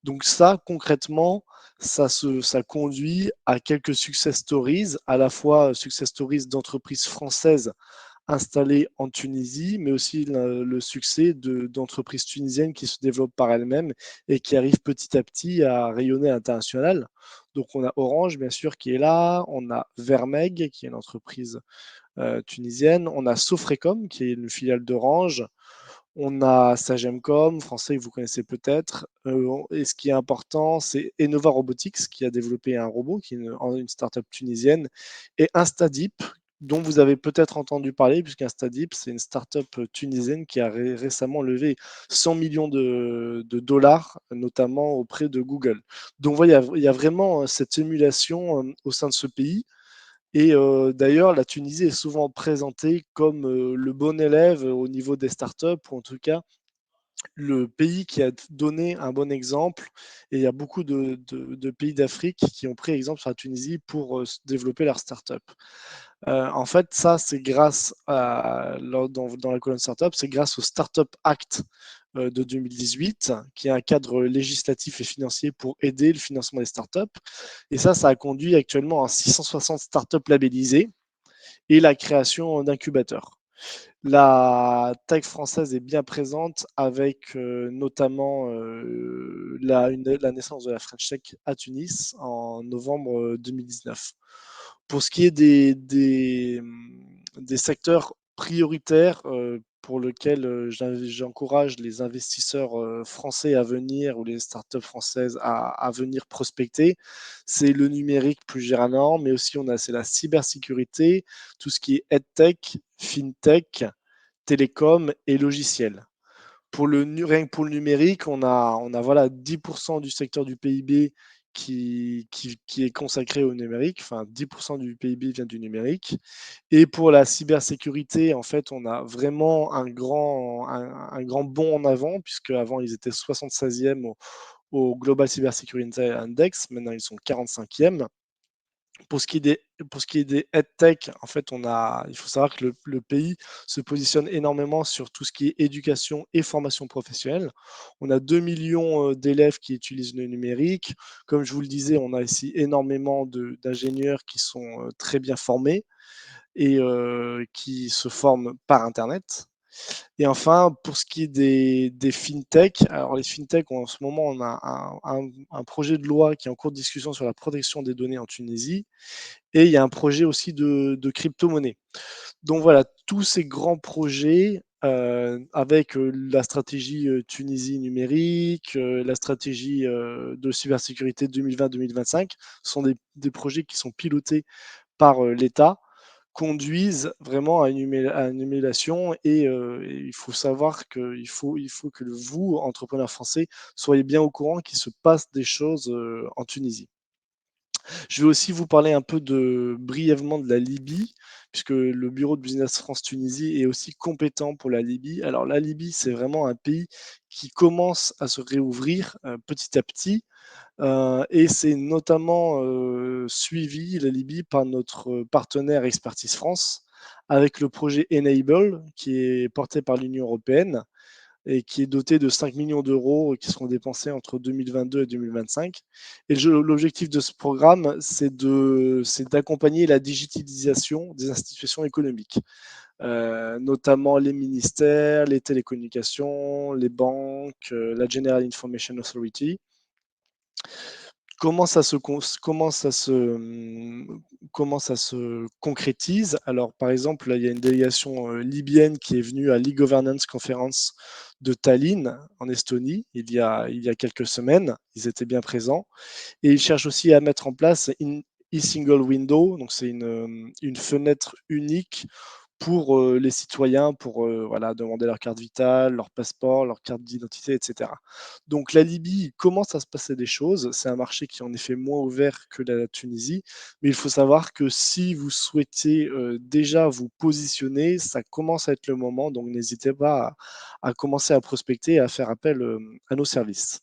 Donc ça, concrètement, ça conduit à quelques success stories, à la fois success stories d'entreprises françaises installées en Tunisie, mais aussi le succès d'entreprises tunisiennes qui se développent par elles-mêmes et qui arrivent petit à petit à rayonner à l'international. Donc on a Orange, bien sûr, qui est là, on a Vermeg, qui est une entreprise tunisienne, on a Sofrecom, qui est une filiale d'Orange, on a Sagemcom, français que vous connaissez peut-être. Et ce qui est important, c'est Enova Robotics, qui a développé un robot, qui est une startup tunisienne, et Instadeep, dont vous avez peut-être entendu parler, puisqu'Instadeep, c'est une startup tunisienne qui a récemment levé 100 millions de dollars, notamment auprès de Google. Donc voilà, il y a vraiment cette émulation au sein de ce pays. Et d'ailleurs, la Tunisie est souvent présentée comme le bon élève au niveau des startups, ou en tout cas le pays qui a donné un bon exemple. Et il y a beaucoup de pays d'Afrique qui ont pris exemple sur la Tunisie pour développer leurs startups. En fait, ça, c'est grâce dans la colonne Startup, c'est grâce au Startup Act de 2018, qui est un cadre législatif et financier pour aider le financement des startups. Et ça a conduit actuellement à 660 startups labellisées et la création d'incubateurs. La tech française est bien présente avec notamment la naissance de la French Tech à Tunis en novembre 2019. Pour ce qui est des secteurs prioritaires pour lesquels j'encourage les investisseurs français à venir ou les startups françaises à venir prospecter, c'est le numérique plus généralement, mais aussi c'est la cybersécurité, tout ce qui est EdTech, FinTech, télécom et logiciel. Rien que pour le numérique, on a voilà, 10% du secteur du PIB qui est consacré au numérique, enfin 10% du PIB vient du numérique. Et pour la cybersécurité, en fait, on a vraiment un grand bond en avant, puisque avant ils étaient 76e au Global Cybersecurity Index, maintenant ils sont 45e. Pour ce qui est des EdTech, en fait, il faut savoir que le pays se positionne énormément sur tout ce qui est éducation et formation professionnelle. On a 2 millions d'élèves qui utilisent le numérique. Comme je vous le disais, on a ici énormément d'ingénieurs qui sont très bien formés et qui se forment par Internet. Et enfin, pour ce qui est des fintech, alors les fintech, en ce moment, on a un projet de loi qui est en cours de discussion sur la protection des données en Tunisie. Et il y a un projet aussi de crypto-monnaie. Donc voilà, tous ces grands projets avec la stratégie Tunisie numérique, la stratégie de cybersécurité 2020-2025, sont des projets qui sont pilotés par l'État, conduisent vraiment à une émulation et il faut savoir qu'il faut que vous, entrepreneurs français, soyez bien au courant qu'il se passe des choses en Tunisie. Je vais aussi vous parler un peu brièvement de la Libye, puisque le bureau de Business France Tunisie est aussi compétent pour la Libye. Alors la Libye, c'est vraiment un pays qui commence à se réouvrir petit à petit. Et c'est notamment suivi, la Libye, par notre partenaire Expertise France, avec le projet Enable, qui est porté par l'Union européenne et qui est doté de 5 millions d'euros qui seront dépensés entre 2022 et 2025. Et l'objectif de ce programme, c'est d'accompagner la digitalisation des institutions économiques, notamment les ministères, les télécommunications, les banques, la General Information Authority. Comment ça se concrétise? Alors, par exemple, il y a une délégation libyenne qui est venue à l'e-Governance Conference de Tallinn, en Estonie, il y a quelques semaines. Ils étaient bien présents. Et ils cherchent aussi à mettre en place une e-single window, donc c'est une fenêtre unique pour les citoyens, pour voilà, demander leur carte vitale, leur passeport, leur carte d'identité, etc. Donc la Libye, il commence à se passer des choses. C'est un marché qui est en effet moins ouvert que la Tunisie, mais il faut savoir que si vous souhaitez déjà vous positionner, ça commence à être le moment, donc n'hésitez pas à commencer à prospecter et à faire appel à nos services.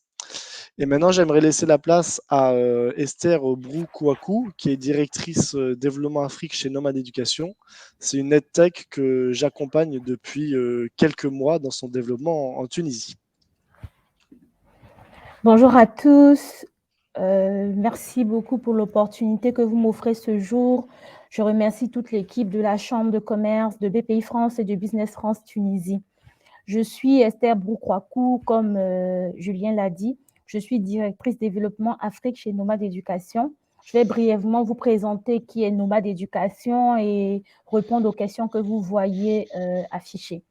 Et maintenant, j'aimerais laisser la place à Esther Broukouakou, qui est directrice développement Afrique chez Nomad Éducation. C'est une EdTech que j'accompagne depuis quelques mois dans son développement en Tunisie. Bonjour à tous. Merci beaucoup pour l'opportunité que vous m'offrez ce jour. Je remercie toute l'équipe de la Chambre de commerce, de BPI France et de Business France Tunisie. Je suis Esther Broukouakou, comme Julien l'a dit. Je suis directrice développement Afrique chez Nomad Éducation. Je vais brièvement vous présenter qui est Nomad Éducation et répondre aux questions que vous voyez affichées.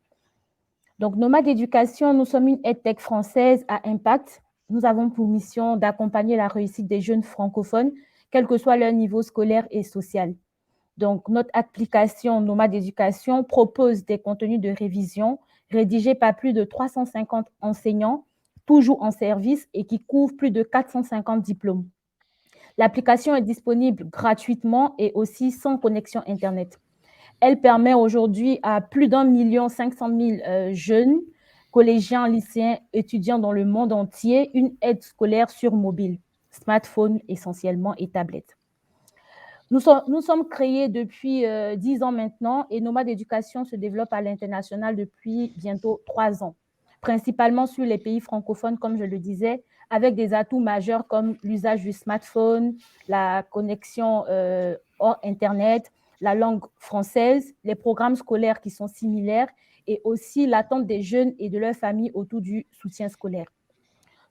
Donc, Nomad Éducation, nous sommes une EdTech française à impact. Nous avons pour mission d'accompagner la réussite des jeunes francophones, quel que soit leur niveau scolaire et social. Donc, notre application Nomad Éducation propose des contenus de révision rédigés par plus de 350 enseignants, toujours en service et qui couvrent plus de 450 diplômes. L'application est disponible gratuitement et aussi sans connexion Internet. Elle permet aujourd'hui à plus d'1 500 000 jeunes, collégiens, lycéens, étudiants dans le monde entier, une aide scolaire sur mobile, smartphone essentiellement et tablette. Nous sommes créés depuis 10 ans maintenant et Nomade Éducation se développe à l'international depuis bientôt 3 ans, principalement sur les pays francophones, comme je le disais, avec des atouts majeurs comme l'usage du smartphone, la connexion hors Internet, la langue française, les programmes scolaires qui sont similaires et aussi l'attente des jeunes et de leurs familles autour du soutien scolaire.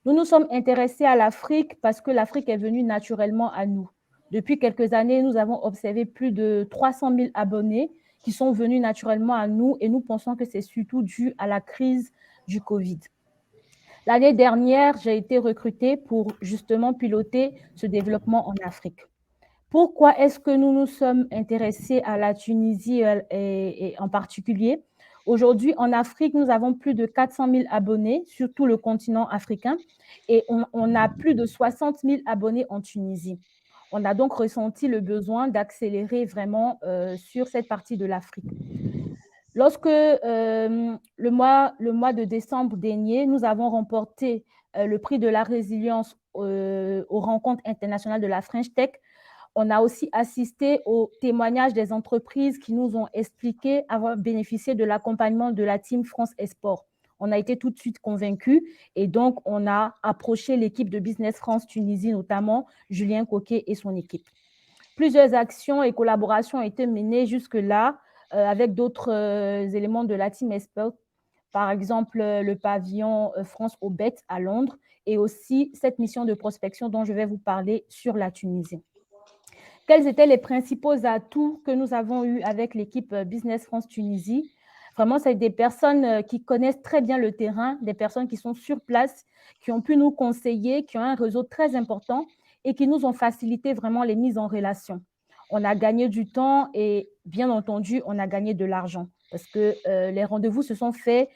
Nous nous sommes intéressés à l'Afrique parce que l'Afrique est venue naturellement à nous. Depuis quelques années, nous avons observé plus de 300 000 abonnés qui sont venus naturellement à nous et nous pensons que c'est surtout dû à la crise du Covid. L'année dernière, j'ai été recrutée pour justement piloter ce développement en Afrique. Pourquoi est-ce que nous nous sommes intéressés à la Tunisie et en particulier? Aujourd'hui, en Afrique, nous avons plus de 400 000 abonnés sur tout le continent africain et on a plus de 60 000 abonnés en Tunisie. On a donc ressenti le besoin d'accélérer vraiment sur cette partie de l'Afrique. Lorsque le mois de décembre dernier, nous avons remporté le prix de la résilience aux rencontres internationales de la French Tech, on a aussi assisté au témoignage des entreprises qui nous ont expliqué avoir bénéficié de l'accompagnement de la Team France Export. On a été tout de suite convaincus et donc on a approché l'équipe de Business France Tunisie, notamment Julien Coquet et son équipe. Plusieurs actions et collaborations ont été menées jusque-là avec d'autres éléments de la Team Export, par exemple le pavillon France au BET à Londres et aussi cette mission de prospection dont je vais vous parler sur la Tunisie. Quels étaient les principaux atouts que nous avons eus avec l'équipe Business France Tunisie? Vraiment, c'est des personnes qui connaissent très bien le terrain, des personnes qui sont sur place, qui ont pu nous conseiller, qui ont un réseau très important et qui nous ont facilité vraiment les mises en relation. On a gagné du temps et bien entendu, on a gagné de l'argent parce que les rendez-vous se sont faits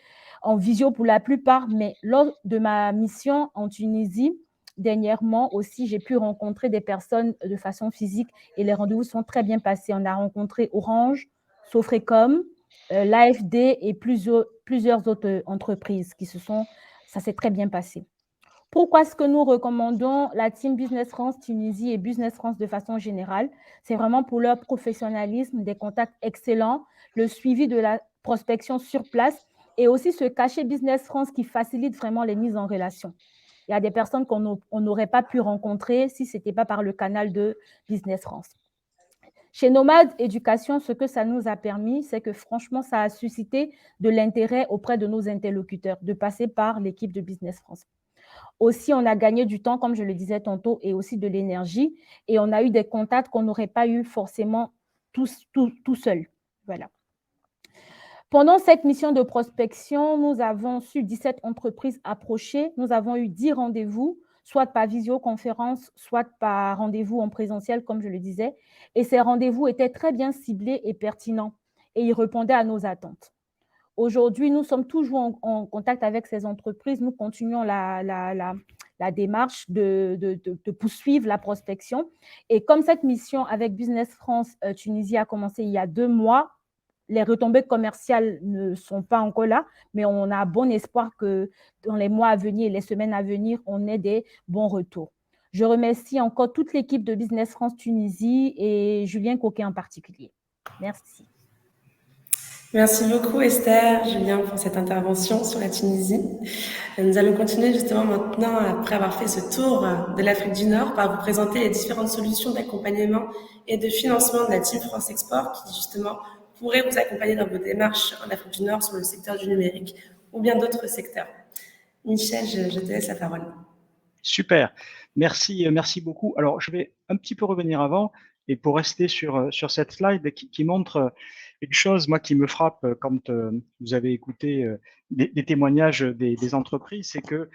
en visio pour la plupart, mais lors de ma mission en Tunisie, dernièrement aussi, j'ai pu rencontrer des personnes de façon physique et les rendez-vous sont très bien passés. On a rencontré Orange, Sofrecom, l'AFD et plusieurs autres entreprises ça s'est très bien passé. Pourquoi est-ce que nous recommandons la Team Business France Tunisie et Business France de façon générale? C'est vraiment pour leur professionnalisme, des contacts excellents, le suivi de la prospection sur place et aussi ce cachet Business France qui facilite vraiment les mises en relation. Il y a des personnes qu'on n'aurait pas pu rencontrer si ce n'était pas par le canal de Business France. Chez Nomade Éducation, ce que ça nous a permis, c'est que franchement, ça a suscité de l'intérêt auprès de nos interlocuteurs, de passer par l'équipe de Business France. Aussi, on a gagné du temps, comme je le disais tantôt, et aussi de l'énergie. Et on a eu des contacts qu'on n'aurait pas eu forcément tout seul. Voilà. Pendant cette mission de prospection, nous avons su 17 entreprises approcher. Nous avons eu 10 rendez-vous, soit par visioconférence, soit par rendez-vous en présentiel, comme je le disais. Et ces rendez-vous étaient très bien ciblés et pertinents et ils répondaient à nos attentes. Aujourd'hui, nous sommes toujours en contact avec ces entreprises. Nous continuons la démarche de poursuivre la prospection. Et comme cette mission avec Business France Tunisie a commencé il y a 2 mois, les retombées commerciales ne sont pas encore là, mais on a bon espoir que dans les mois à venir et les semaines à venir, on ait des bons retours. Je remercie encore toute l'équipe de Business France Tunisie et Julien Coquet en particulier. Merci. Merci beaucoup Esther, Julien, pour cette intervention sur la Tunisie. Nous allons continuer justement maintenant, après avoir fait ce tour de l'Afrique du Nord, par vous présenter les différentes solutions d'accompagnement et de financement de la Team France Export qui justement pourrait vous accompagner dans vos démarches en Afrique du Nord sur le secteur du numérique ou bien d'autres secteurs. Michel, je te laisse la parole. Super, merci beaucoup. Alors, je vais un petit peu revenir avant et pour rester sur cette slide qui montre une chose, moi, qui me frappe quand vous avez écouté des témoignages des entreprises, c'est que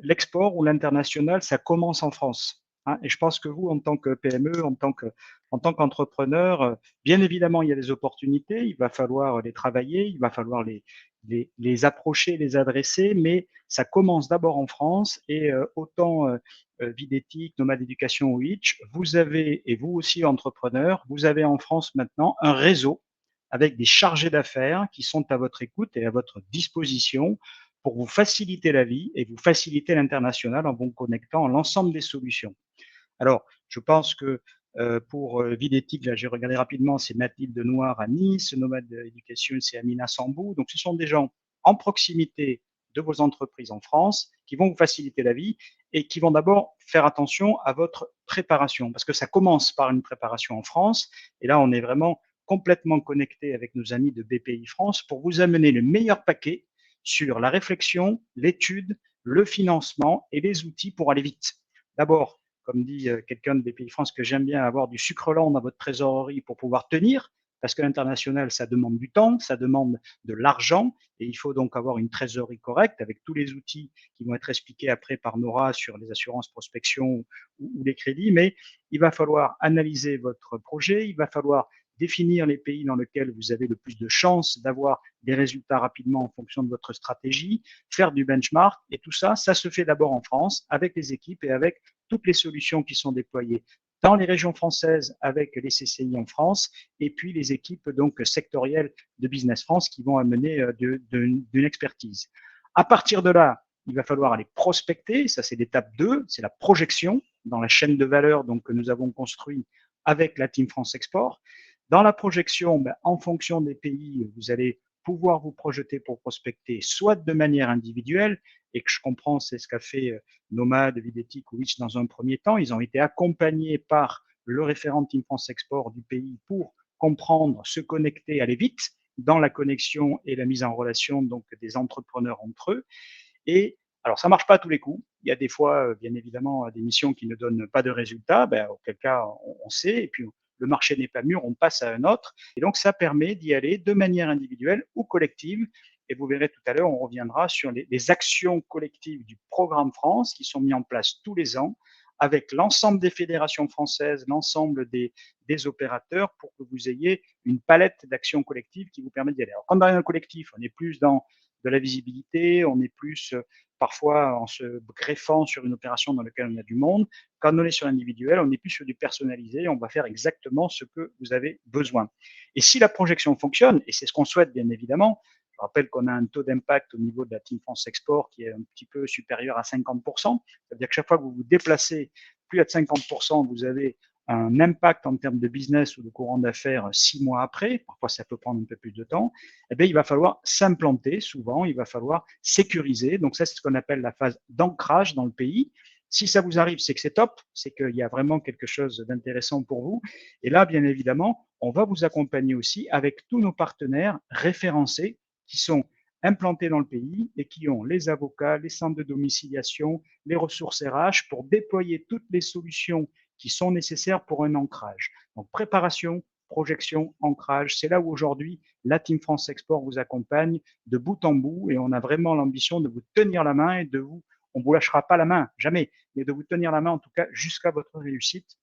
l'export ou l'international, ça commence en France. Hein, et je pense que vous, en tant que PME, en tant qu'entrepreneur, bien évidemment, il y a des opportunités, il va falloir les travailler, il va falloir les approcher, les adresser, mais ça commence d'abord en France et autant Vidétic, Nomade Éducation ou Itch, vous avez, et vous aussi entrepreneurs, vous avez en France maintenant un réseau avec des chargés d'affaires qui sont à votre écoute et à votre disposition pour vous faciliter la vie et vous faciliter l'international en vous connectant à l'ensemble des solutions. Alors, je pense que Pour Vidétique, là, j'ai regardé rapidement, c'est Mathilde Noir à Nice, Nomade Education, c'est Amina Sambou. Donc, ce sont des gens en proximité de vos entreprises en France qui vont vous faciliter la vie et qui vont d'abord faire attention à votre préparation, parce que ça commence par une préparation en France. Et là, on est vraiment complètement connecté avec nos amis de BPI France pour vous amener le meilleur paquet sur la réflexion, l'étude, le financement et les outils pour aller vite. D'abord, comme dit quelqu'un de BPI France, que j'aime bien, avoir du sucre lent dans votre trésorerie pour pouvoir tenir, parce que l'international, ça demande du temps, ça demande de l'argent, et il faut donc avoir une trésorerie correcte avec tous les outils qui vont être expliqués après par Nora sur les assurances prospection ou les crédits. Mais il va falloir analyser votre projet, il va falloir définir les pays dans lesquels vous avez le plus de chances d'avoir des résultats rapidement en fonction de votre stratégie, faire du benchmark, et tout ça, ça se fait d'abord en France avec les équipes et avec toutes les solutions qui sont déployées dans les régions françaises avec les CCI en France, et puis les équipes donc sectorielles de Business France qui vont amener d'une expertise. À partir de là, il va falloir aller prospecter, ça c'est l'étape 2, c'est la projection dans la chaîne de valeur donc, que nous avons construit avec la Team France Export. Dans la projection, en fonction des pays, vous allez pouvoir vous projeter pour prospecter, soit de manière individuelle, et que je comprends, c'est ce qu'a fait Nomade, Vidétique ou Witch dans un premier temps. Ils ont été accompagnés par le référent Team France Export du pays pour comprendre, se connecter, aller vite dans la connexion et la mise en relation donc des entrepreneurs entre eux. Et alors, ça marche pas à tous les coups. Il y a des fois, bien évidemment, des missions qui ne donnent pas de résultats, auquel cas on sait, et puis le marché n'est pas mûr, on passe à un autre. Et donc, ça permet d'y aller de manière individuelle ou collective. Et vous verrez tout à l'heure, on reviendra sur les actions collectives du programme France qui sont mises en place tous les ans avec l'ensemble des fédérations françaises, l'ensemble des opérateurs pour que vous ayez une palette d'actions collectives qui vous permet d'y aller. Alors, quand dans un collectif, on est plus dans de la visibilité, on est plus parfois en se greffant sur une opération dans laquelle on a du monde. Quand on est sur l'individuel, on est plus sur du personnalisé, on va faire exactement ce que vous avez besoin. Et si la projection fonctionne, et c'est ce qu'on souhaite bien évidemment, je rappelle qu'on a un taux d'impact au niveau de la Team France Export qui est un petit peu supérieur à 50%. C'est-à-dire que chaque fois que vous vous déplacez plus à de 50%, vous avez un impact en termes de business ou de courant d'affaires 6 mois après, parfois ça peut prendre un peu plus de temps, eh bien, il va falloir s'implanter souvent, il va falloir sécuriser. Donc ça, c'est ce qu'on appelle la phase d'ancrage dans le pays. Si ça vous arrive, c'est que c'est top, c'est qu'il y a vraiment quelque chose d'intéressant pour vous. Et là, bien évidemment, on va vous accompagner aussi avec tous nos partenaires référencés qui sont implantés dans le pays et qui ont les avocats, les centres de domiciliation, les ressources RH pour déployer toutes les solutions qui sont nécessaires pour un ancrage. Donc, préparation, projection, ancrage, c'est là où aujourd'hui la Team France Export vous accompagne de bout en bout et on a vraiment l'ambition de vous tenir la main et de vous, on ne vous lâchera pas la main, jamais, mais de vous tenir la main en tout cas jusqu'à votre réussite.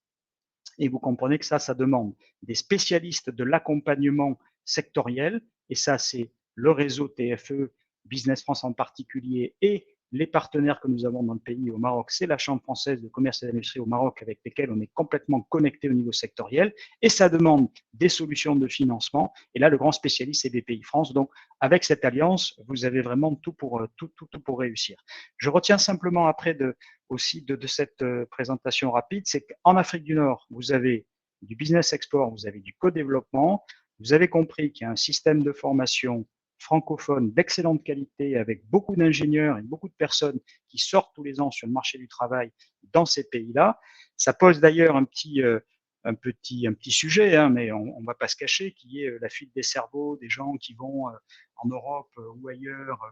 Et vous comprenez que ça demande des spécialistes de l'accompagnement sectoriel et ça, c'est le réseau TFE, Business France en particulier et les partenaires que nous avons dans le pays au Maroc, c'est la Chambre française de commerce et d'industrie au Maroc avec lesquels on est complètement connecté au niveau sectoriel et ça demande des solutions de financement. Et là, le grand spécialiste, c'est BPI France. Donc, avec cette alliance, vous avez vraiment tout pour réussir. Je retiens simplement après aussi de cette présentation rapide, c'est qu'en Afrique du Nord, vous avez du business export, vous avez du co-développement, vous avez compris qu'il y a un système de formation francophone d'excellente qualité avec beaucoup d'ingénieurs et beaucoup de personnes qui sortent tous les ans sur le marché du travail dans ces pays-là. Ça pose d'ailleurs un petit sujet, hein, mais on ne va pas se cacher, qui est la fuite des cerveaux, des gens qui vont en Europe ou ailleurs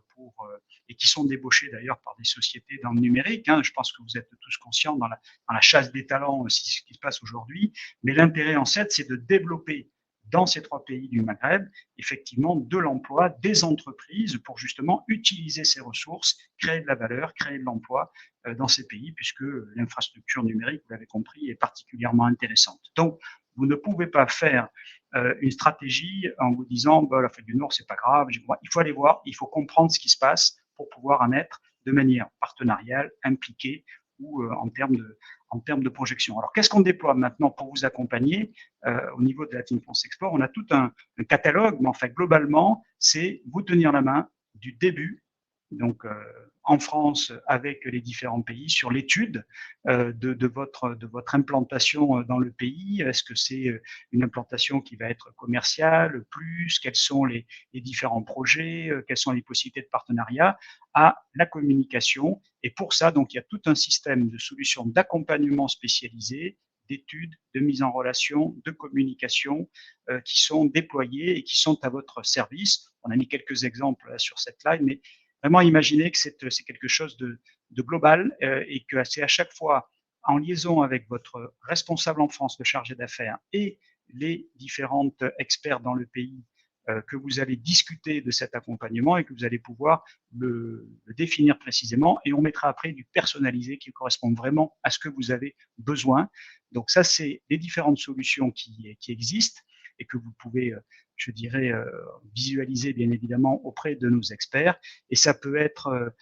et qui sont débauchés d'ailleurs par des sociétés dans le numérique. Hein. Je pense que vous êtes tous conscients dans la chasse des talents, c'est ce qui se passe aujourd'hui. Mais l'intérêt en fait, c'est de développer dans ces 3 pays du Maghreb, effectivement, de l'emploi, des entreprises pour justement utiliser ces ressources, créer de la valeur, créer de l'emploi dans ces pays, puisque l'infrastructure numérique, vous l'avez compris, est particulièrement intéressante. Donc, vous ne pouvez pas faire une stratégie en vous disant l'Afrique du Nord, c'est pas grave. Il faut aller voir, il faut comprendre ce qui se passe pour pouvoir en être de manière partenariale, impliquée ou en termes de projection. Alors, qu'est-ce qu'on déploie maintenant pour vous accompagner au niveau de la Team France Export? On a tout un catalogue, mais en fait, globalement, c'est vous tenir la main du début donc en France avec les différents pays sur l'étude de votre implantation dans le pays. Est-ce que c'est une implantation qui va être commerciale, plus, quels sont les différents projets, quelles sont les possibilités de partenariat, à la communication. Et pour ça, donc, il y a tout un système de solutions d'accompagnement spécialisées, d'études, de mise en relation, de communication qui sont déployées et qui sont à votre service. On a mis quelques exemples là, sur cette slide, mais vraiment imaginer que c'est quelque chose de global et que c'est à chaque fois en liaison avec votre responsable en France, le chargé d'affaires et les différentes experts dans le pays que vous allez discuter de cet accompagnement et que vous allez pouvoir le définir précisément. Et on mettra après du personnalisé qui correspond vraiment à ce que vous avez besoin. Donc ça, c'est les différentes solutions qui existent et que vous pouvez, je dirais, visualiser bien évidemment auprès de nos experts. Et ça peut être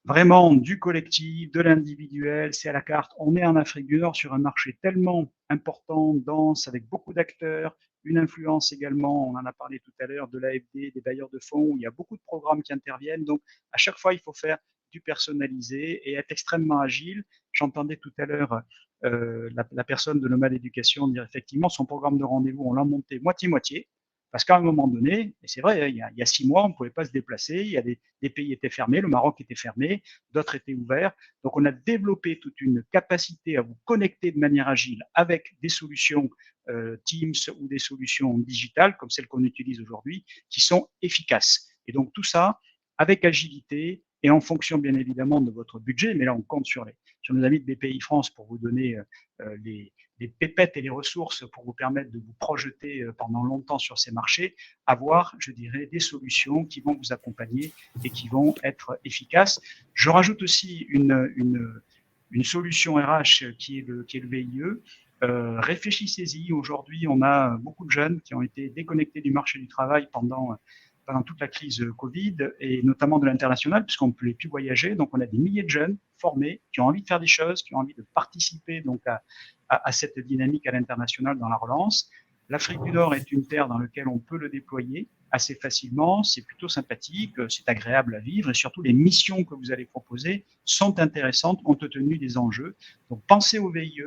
vraiment du collectif, de l'individuel, c'est à la carte. On est en Afrique du Nord sur un marché tellement important, dense, avec beaucoup d'acteurs, une influence également, on en a parlé tout à l'heure, de l'AFD, des bailleurs de fonds, où il y a beaucoup de programmes qui interviennent. Donc, à chaque fois, il faut faire du personnalisé et être extrêmement agile. J'entendais tout à l'heure la personne de Nomade Éducation dire effectivement son programme de rendez-vous, on l'a monté moitié-moitié. Parce qu'à un moment donné, et c'est vrai, il y a 6 mois, on ne pouvait pas se déplacer, il y a des pays étaient fermés, le Maroc était fermé, d'autres étaient ouverts. Donc, on a développé toute une capacité à vous connecter de manière agile avec des solutions Teams ou des solutions digitales, comme celles qu'on utilise aujourd'hui, qui sont efficaces. Et donc, tout ça avec agilité et en fonction, bien évidemment, de votre budget. Mais là, on compte sur nos amis de BPI France pour vous donner les pépettes et les ressources pour vous permettre de vous projeter pendant longtemps sur ces marchés, avoir, je dirais, des solutions qui vont vous accompagner et qui vont être efficaces. Je rajoute aussi une solution RH qui est le VIE. Réfléchissez-y. Aujourd'hui, on a beaucoup de jeunes qui ont été déconnectés du marché du travail pendant toute la crise Covid et notamment de l'international, puisqu'on ne pouvait plus voyager. Donc, on a des milliers de jeunes formés qui ont envie de faire des choses, qui ont envie de participer donc à cette dynamique à l'international dans la relance. L'Afrique du Nord est une terre dans laquelle on peut le déployer assez facilement. C'est plutôt sympathique, c'est agréable à vivre et surtout les missions que vous allez proposer sont intéressantes compte tenu des enjeux. Donc, pensez au VIE.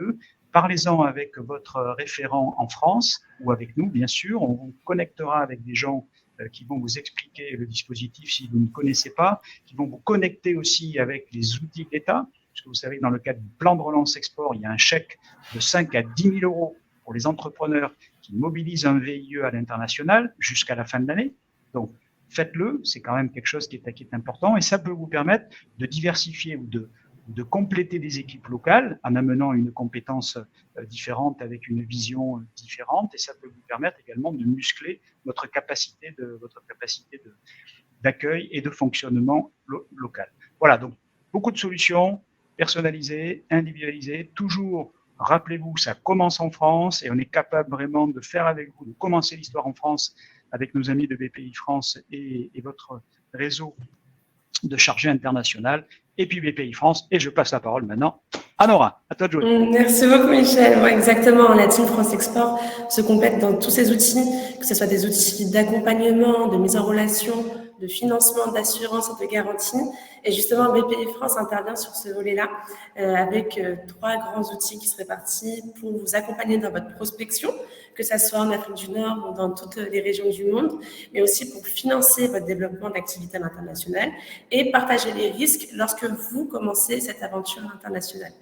Parlez-en avec votre référent en France ou avec nous, bien sûr. On vous connectera avec des gens qui vont vous expliquer le dispositif si vous ne connaissez pas, qui vont vous connecter aussi avec les outils de l'État, puisque vous savez, dans le cadre du plan de relance export, il y a un chèque de 5 à 10 000 euros pour les entrepreneurs qui mobilisent un VIE à l'international jusqu'à la fin de l'année. Donc, faites-le, c'est quand même quelque chose qui est important et ça peut vous permettre de diversifier ou de compléter des équipes locales en amenant une compétence différente avec une vision différente et ça peut vous permettre également de muscler votre capacité d'accueil et de fonctionnement local. Voilà, donc beaucoup de solutions personnalisées, individualisées, toujours, rappelez-vous, ça commence en France et on est capable vraiment de faire avec vous, de commencer l'histoire en France avec nos amis de BPI France et votre réseau de chargé international et puis BPI France. Et je passe la parole maintenant à Nora. À toi de jouer. Merci beaucoup, Michel. Ouais, exactement. La Team France Export se complète dans tous ces outils, que ce soit des outils d'accompagnement, de mise en relation, de financement, d'assurance et de garantie. Et justement, BPI France intervient sur ce volet-là avec 3 grands outils qui se répartissent pour vous accompagner dans votre prospection, que ce soit en Afrique du Nord ou dans toutes les régions du monde, mais aussi pour financer votre développement d'activités internationales et partager les risques lorsque vous commencez cette aventure internationale.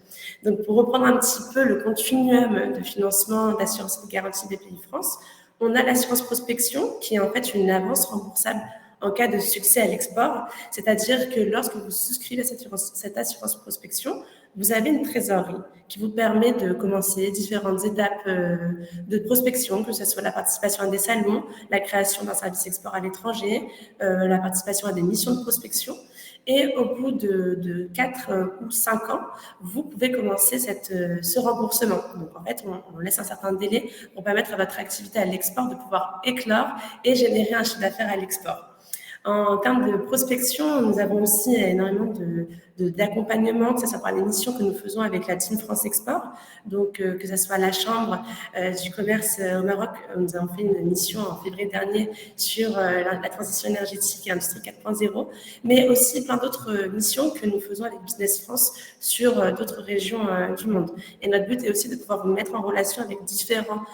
Donc, pour reprendre un petit peu le continuum de financement, d'assurance et de garantie BPI France, on a l'assurance prospection qui est en fait une avance remboursable en cas de succès à l'export, c'est-à-dire que lorsque vous souscrivez à cette assurance prospection, vous avez une trésorerie qui vous permet de commencer différentes étapes de prospection, que ce soit la participation à des salons, la création d'un service export à l'étranger, la participation à des missions de prospection. Et au bout de 4 ou 5 ans, vous pouvez commencer ce remboursement. Donc, en fait, on laisse un certain délai pour permettre à votre activité à l'export de pouvoir éclore et générer un chiffre d'affaires à l'export. En termes de prospection, nous avons aussi énormément d'accompagnement, que ce soit par les missions que nous faisons avec la Team France Export, donc que ce soit la Chambre du commerce au Maroc. Nous avons fait une mission en février dernier sur la transition énergétique et Industrie 4.0, mais aussi plein d'autres missions que nous faisons avec Business France sur d'autres régions du monde. Et notre but est aussi de pouvoir vous mettre en relation avec différents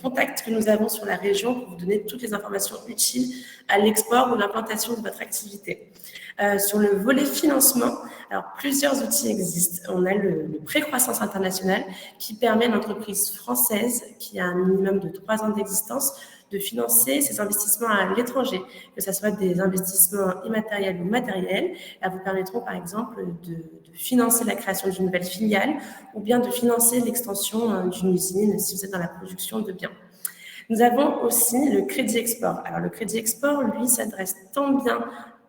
contacts que nous avons sur la région pour vous donner toutes les informations utiles à l'export ou l'implantation de votre activité. Sur le volet financement, alors plusieurs outils existent. On a le pré-croissance internationale qui permet à l'entreprise française qui a un minimum de 3 ans d'existence de financer ses investissements à l'étranger, que ce soit des investissements immatériels ou matériels. Elles vous permettront par exemple de financer la création d'une nouvelle filiale ou bien de financer l'extension d'une usine si vous êtes dans la production de biens. Nous avons aussi le crédit export. Alors le crédit export, lui, s'adresse tant bien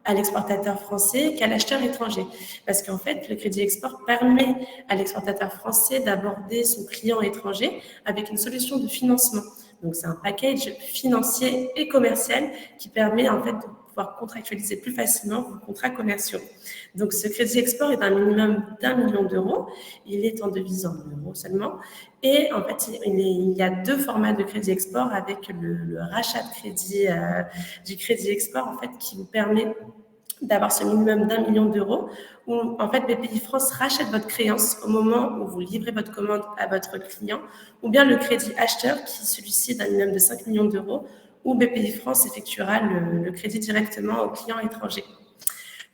à l'exportateur français qu'à l'acheteur étranger. Parce qu'en fait, le crédit export permet à l'exportateur français d'aborder son client étranger avec une solution de financement. Donc, c'est un package financier et commercial qui permet en fait de pouvoir contractualiser plus facilement vos contrats commerciaux. Donc, ce crédit export est d'un minimum d'1 million d'euros. Il est en devise en euros seulement. Et en fait, il y a 2 formats de crédit export avec le rachat de crédit du crédit export en fait qui vous permet d'avoir ce minimum d'1 million d'euros où en fait BPI France rachète votre créance au moment où vous livrez votre commande à votre client, ou bien le crédit acheteur qui celui-ci est d'un minimum de 5 millions d'euros où BPI France effectuera le crédit directement au client étranger.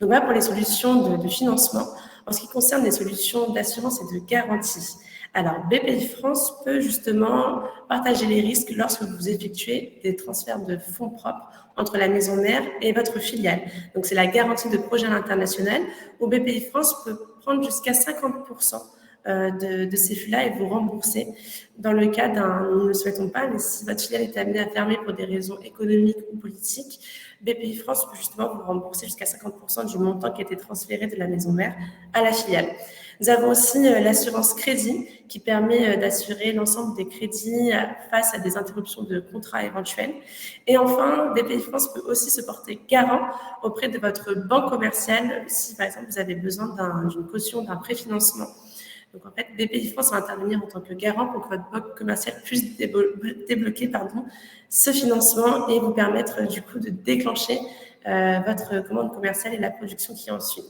Donc voilà pour les solutions de financement. En ce qui concerne les solutions d'assurance et de garantie, alors BPI France peut justement partager les risques lorsque vous effectuez des transferts de fonds propres entre la maison mère et votre filiale. Donc c'est la garantie de projet à l'international où BPI France peut prendre jusqu'à 50% de ces flux-là et vous rembourser dans le cas nous ne le souhaitons pas, mais si votre filiale est amenée à fermer pour des raisons économiques ou politiques, BPI France peut justement vous rembourser jusqu'à 50% du montant qui a été transféré de la maison mère à la filiale. Nous avons aussi l'assurance crédit qui permet d'assurer l'ensemble des crédits face à des interruptions de contrats éventuelles. Et enfin, BPI France peut aussi se porter garant auprès de votre banque commerciale si, par exemple, vous avez besoin d'une caution, d'un préfinancement. Donc, en fait, BPI France va intervenir en tant que garant pour que votre banque commerciale puisse débloquer ce financement et vous permettre, du coup, de déclencher votre commande commerciale et la production qui en suit.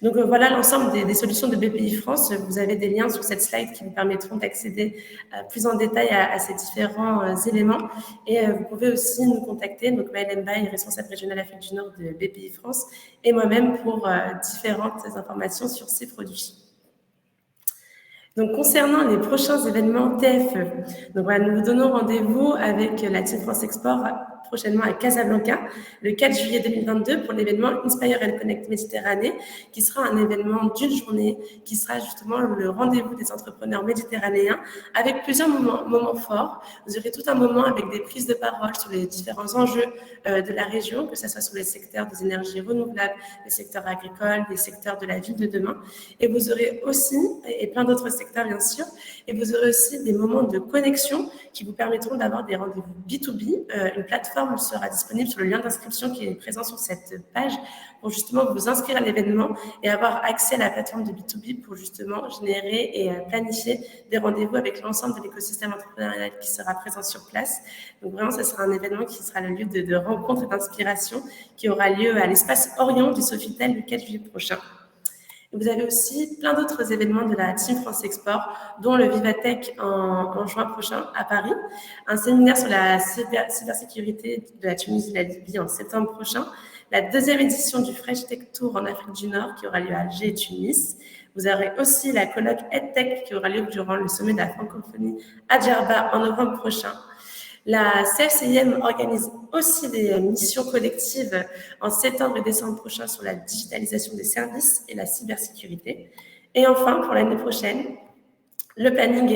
Donc, voilà l'ensemble des solutions de BPI France. Vous avez des liens sur cette slide qui vous permettront d'accéder plus en détail à ces différents éléments. Et vous pouvez aussi nous contacter, donc Maëlle Mbaye, responsable régionale Afrique du Nord de BPI France, et moi-même pour différentes informations sur ces produits. Donc, concernant les prochains événements TFE, donc voilà, nous vous donnons rendez-vous avec la Team France Export prochainement à Casablanca, le 4 juillet 2022, pour l'événement Inspire and Connect Méditerranée, qui sera un événement d'une journée, qui sera justement le rendez-vous des entrepreneurs méditerranéens, avec plusieurs moments forts. Vous aurez tout un moment avec des prises de parole sur les différents enjeux de la région, que ce soit sur les secteurs des énergies renouvelables, les secteurs agricoles, les secteurs de la ville de demain. Et vous aurez aussi, et plein d'autres secteurs bien sûr, et vous aurez aussi des moments de connexion qui vous permettront d'avoir des rendez-vous B2B. Une plateforme sera disponible sur le lien d'inscription qui est présent sur cette page pour justement vous inscrire à l'événement et avoir accès à la plateforme de B2B pour justement générer et planifier des rendez-vous avec l'ensemble de l'écosystème entrepreneurial qui sera présent sur place. Donc vraiment, ce sera un événement qui sera le lieu de rencontre et d'inspiration qui aura lieu à l'espace Orion du Sofitel le 4 juillet prochain. Vous avez aussi plein d'autres événements de la Team France Export, dont le Vivatech en juin prochain à Paris, un séminaire sur la cybersécurité de la Tunisie et de la Libye en septembre prochain, la 2e édition du Fresh Tech Tour en Afrique du Nord qui aura lieu à Alger et Tunis. Vous aurez aussi la colloque EdTech qui aura lieu durant le sommet de la francophonie à Djerba en novembre prochain. La CFCIM organise aussi des missions collectives en septembre et décembre prochain sur la digitalisation des services et la cybersécurité. Et enfin, pour l'année prochaine, le planning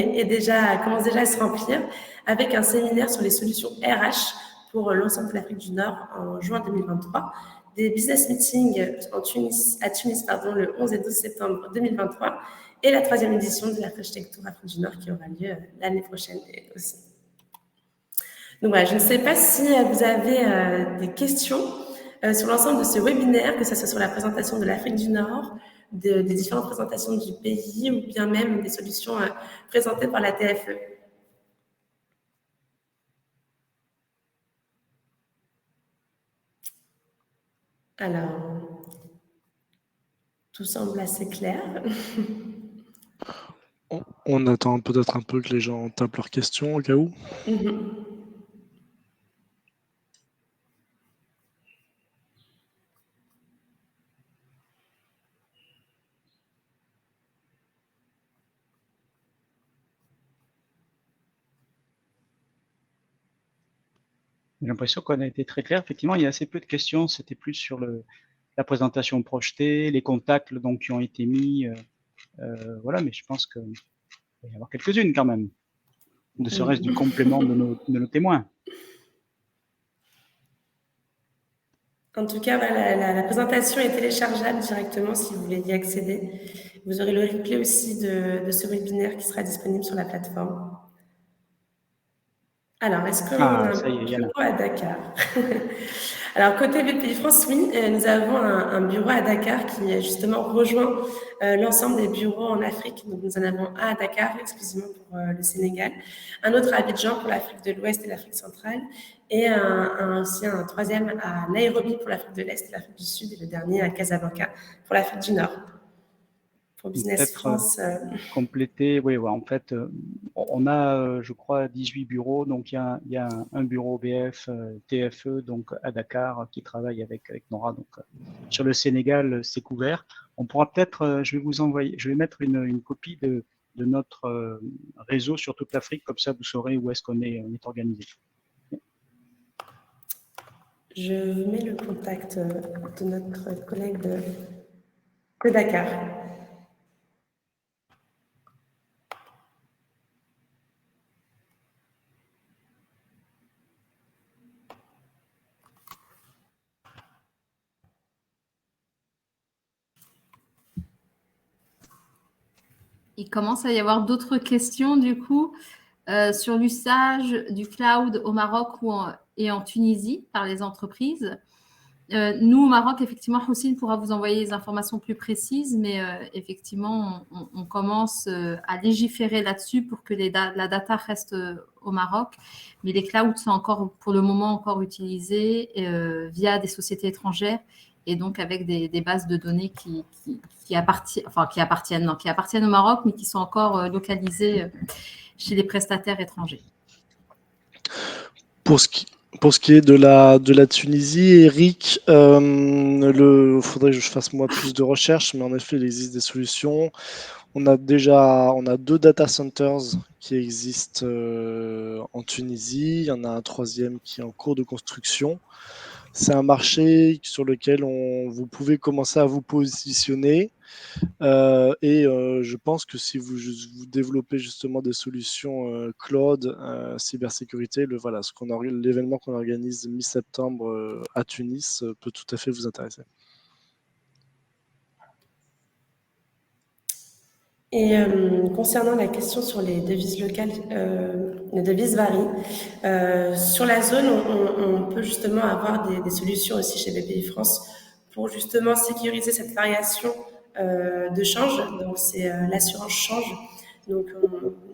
commence déjà à se remplir avec un séminaire sur les solutions RH pour l'ensemble de l'Afrique du Nord en juin 2023, des business meetings à Tunis le 11 et 12 septembre 2023 et la 3e édition de la Fresh Tech Tour Afrique du Nord qui aura lieu l'année prochaine aussi. Donc voilà, je ne sais pas si vous avez des questions sur l'ensemble de ce webinaire, que ce soit sur la présentation de l'Afrique du Nord, des différentes présentations du pays ou bien même des solutions présentées par la TFE. Alors, tout semble assez clair. On attend peut-être un peu que les gens tapent leurs questions au cas où. J'ai l'impression qu'on a été très clair. Effectivement, il y a assez peu de questions. C'était plus sur la présentation projetée, les contacts donc, qui ont été mis. Voilà, mais je pense qu'il va y avoir quelques-unes quand même. Ne serait-ce du complément de nos témoins. En tout cas, voilà, la présentation est téléchargeable directement si vous voulez y accéder. Vous aurez le replay aussi de ce webinaire qui sera disponible sur la plateforme. Alors, est-ce qu'on a un bureau à Dakar? Alors, côté BPI France, oui, nous avons un bureau à Dakar qui justement rejoint l'ensemble des bureaux en Afrique. Donc, nous en avons un à Dakar exclusivement pour le Sénégal, un autre à Abidjan pour l'Afrique de l'Ouest et l'Afrique centrale, et aussi un troisième à Nairobi pour l'Afrique de l'Est et l'Afrique du Sud, et le dernier à Casablanca pour l'Afrique du Nord. Pour Business France. Compléter, oui, ouais, en fait, on a, je crois, 18 bureaux. Donc, il y a un bureau BF, TFE, donc à Dakar, qui travaille avec Nora. Donc, sur le Sénégal, c'est couvert. On pourra peut-être, je vais mettre une copie de notre réseau sur toute l'Afrique, comme ça, vous saurez où est-ce qu'on est organisé. Je vous mets le contact de notre collègue de Dakar. Il commence à y avoir d'autres questions, du coup, sur l'usage du cloud au Maroc et en Tunisie par les entreprises. Nous, au Maroc, effectivement, Houssine pourra vous envoyer des informations plus précises, mais effectivement, on commence à légiférer là-dessus pour que la data reste au Maroc. Mais les clouds sont encore, pour le moment, encore utilisés via des sociétés étrangères et donc avec des bases de données qui appartiennent au Maroc, mais qui sont encore localisées chez les prestataires étrangers. Pour ce qui est de la Tunisie, Eric, faudrait que je fasse moi plus de recherches, mais en effet, il existe des solutions. On a 2 data centers qui existent en Tunisie. Il y en a un troisième qui est en cours de construction. C'est un marché sur lequel vous pouvez commencer à vous positionner. Je pense que si vous développez justement des solutions cloud, cybersécurité, l'événement qu'on organise mi-septembre à Tunis peut tout à fait vous intéresser. Et concernant la question sur les devises locales, les devises varient. Sur la zone, on peut justement avoir des solutions aussi chez BPI France pour justement sécuriser cette variation de change. Donc, c'est l'assurance change. Donc,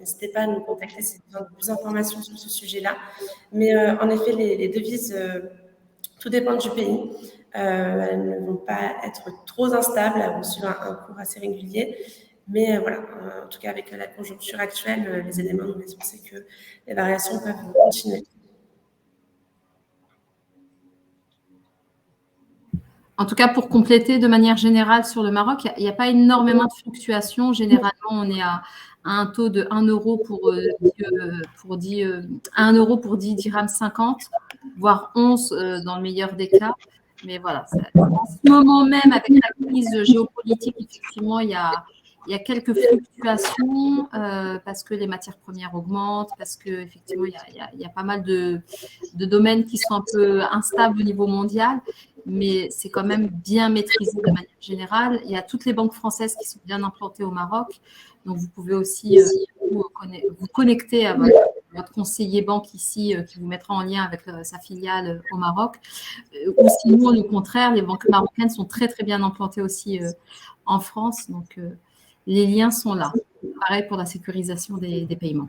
n'hésitez pas à nous contacter si vous avez plus d'informations sur ce sujet-là. Mais en effet, les devises, tout dépend du pays. Elles ne vont pas être trop instables, elles vont suivre un cours assez régulier. Mais voilà, en tout cas, avec la conjoncture actuelle, les éléments nous laissent penser que les variations peuvent continuer. En tout cas, pour compléter de manière générale sur le Maroc, il n'y a pas énormément de fluctuations. Généralement, on est à un taux de 1 euro pour 10 dirhams 50, voire 11 dans le meilleur des cas. Mais voilà, en ce moment même, avec la crise géopolitique, effectivement, il y a quelques fluctuations parce que les matières premières augmentent, parce qu'effectivement, il y a pas mal de domaines qui sont un peu instables au niveau mondial, mais c'est quand même bien maîtrisé de manière générale. Il y a toutes les banques françaises qui sont bien implantées au Maroc, donc vous pouvez aussi vous connecter à votre conseiller banque ici qui vous mettra en lien avec sa filiale au Maroc. Ou sinon, au contraire, les banques marocaines sont très, très bien implantées aussi en France. Donc, les liens sont là. Pareil pour la sécurisation des paiements.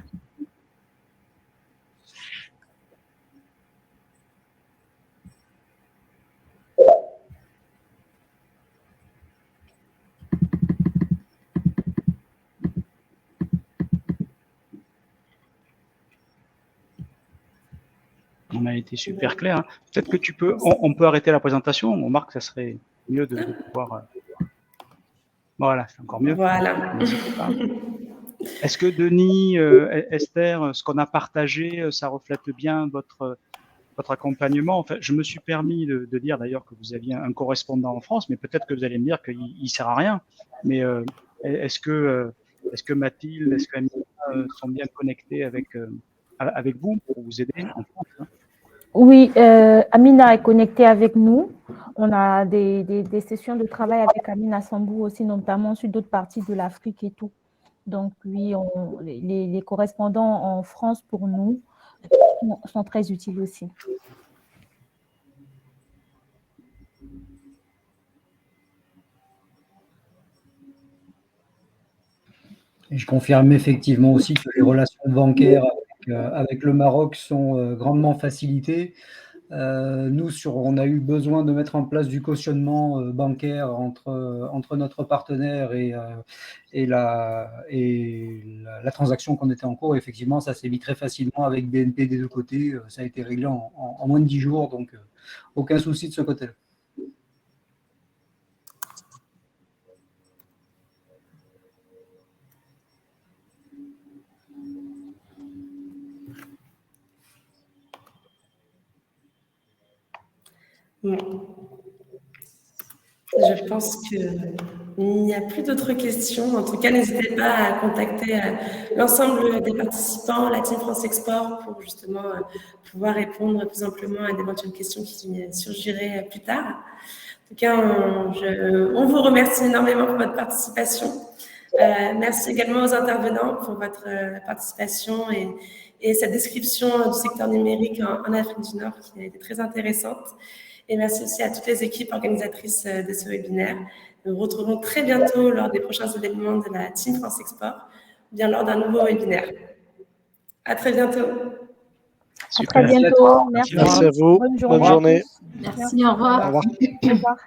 On a été super clair. Hein. Peut-être que on peut arrêter la présentation. On remarque que ça serait mieux de pouvoir. Voilà, c'est encore mieux. Voilà. Est-ce que Denis, Esther, ce qu'on a partagé, ça reflète bien votre accompagnement? Enfin, je me suis permis de dire d'ailleurs que vous aviez un correspondant en France, mais peut-être que vous allez me dire qu'il ne sert à rien. Mais est-ce que Mathilde, est-ce qu'Amina sont bien connectés avec vous pour vous aider en France, hein? Oui, Amina est connectée avec nous. On a des sessions de travail avec Amina Sambou aussi, notamment sur d'autres parties de l'Afrique et tout. Donc, oui, les correspondants en France pour nous sont très utiles aussi. Et je confirme effectivement aussi que les relations bancaires avec le Maroc sont grandement facilitées. Nous, on a eu besoin de mettre en place du cautionnement bancaire entre notre partenaire et la transaction qu'on était en cours. Effectivement, ça s'est mis très facilement avec BNP des deux côtés. Ça a été réglé en moins de 10 jours, donc aucun souci de ce côté-là. Bon. Je pense qu'il n'y a plus d'autres questions. En tout cas, n'hésitez pas à contacter l'ensemble des participants, la Team France Export, pour justement pouvoir répondre plus amplement à d'éventuelles questions qui surgiraient plus tard. En tout cas, on vous remercie énormément pour votre participation. Merci également aux intervenants pour votre participation et cette description du secteur numérique en Afrique du Nord qui a été très intéressante. Et merci aussi à toutes les équipes organisatrices de ce webinaire. Nous nous retrouvons très bientôt lors des prochains événements de la Team France Export, ou bien lors d'un nouveau webinaire. À très bientôt. Super. À très bientôt. Merci à vous. Bonne journée. Merci, au revoir. Au revoir.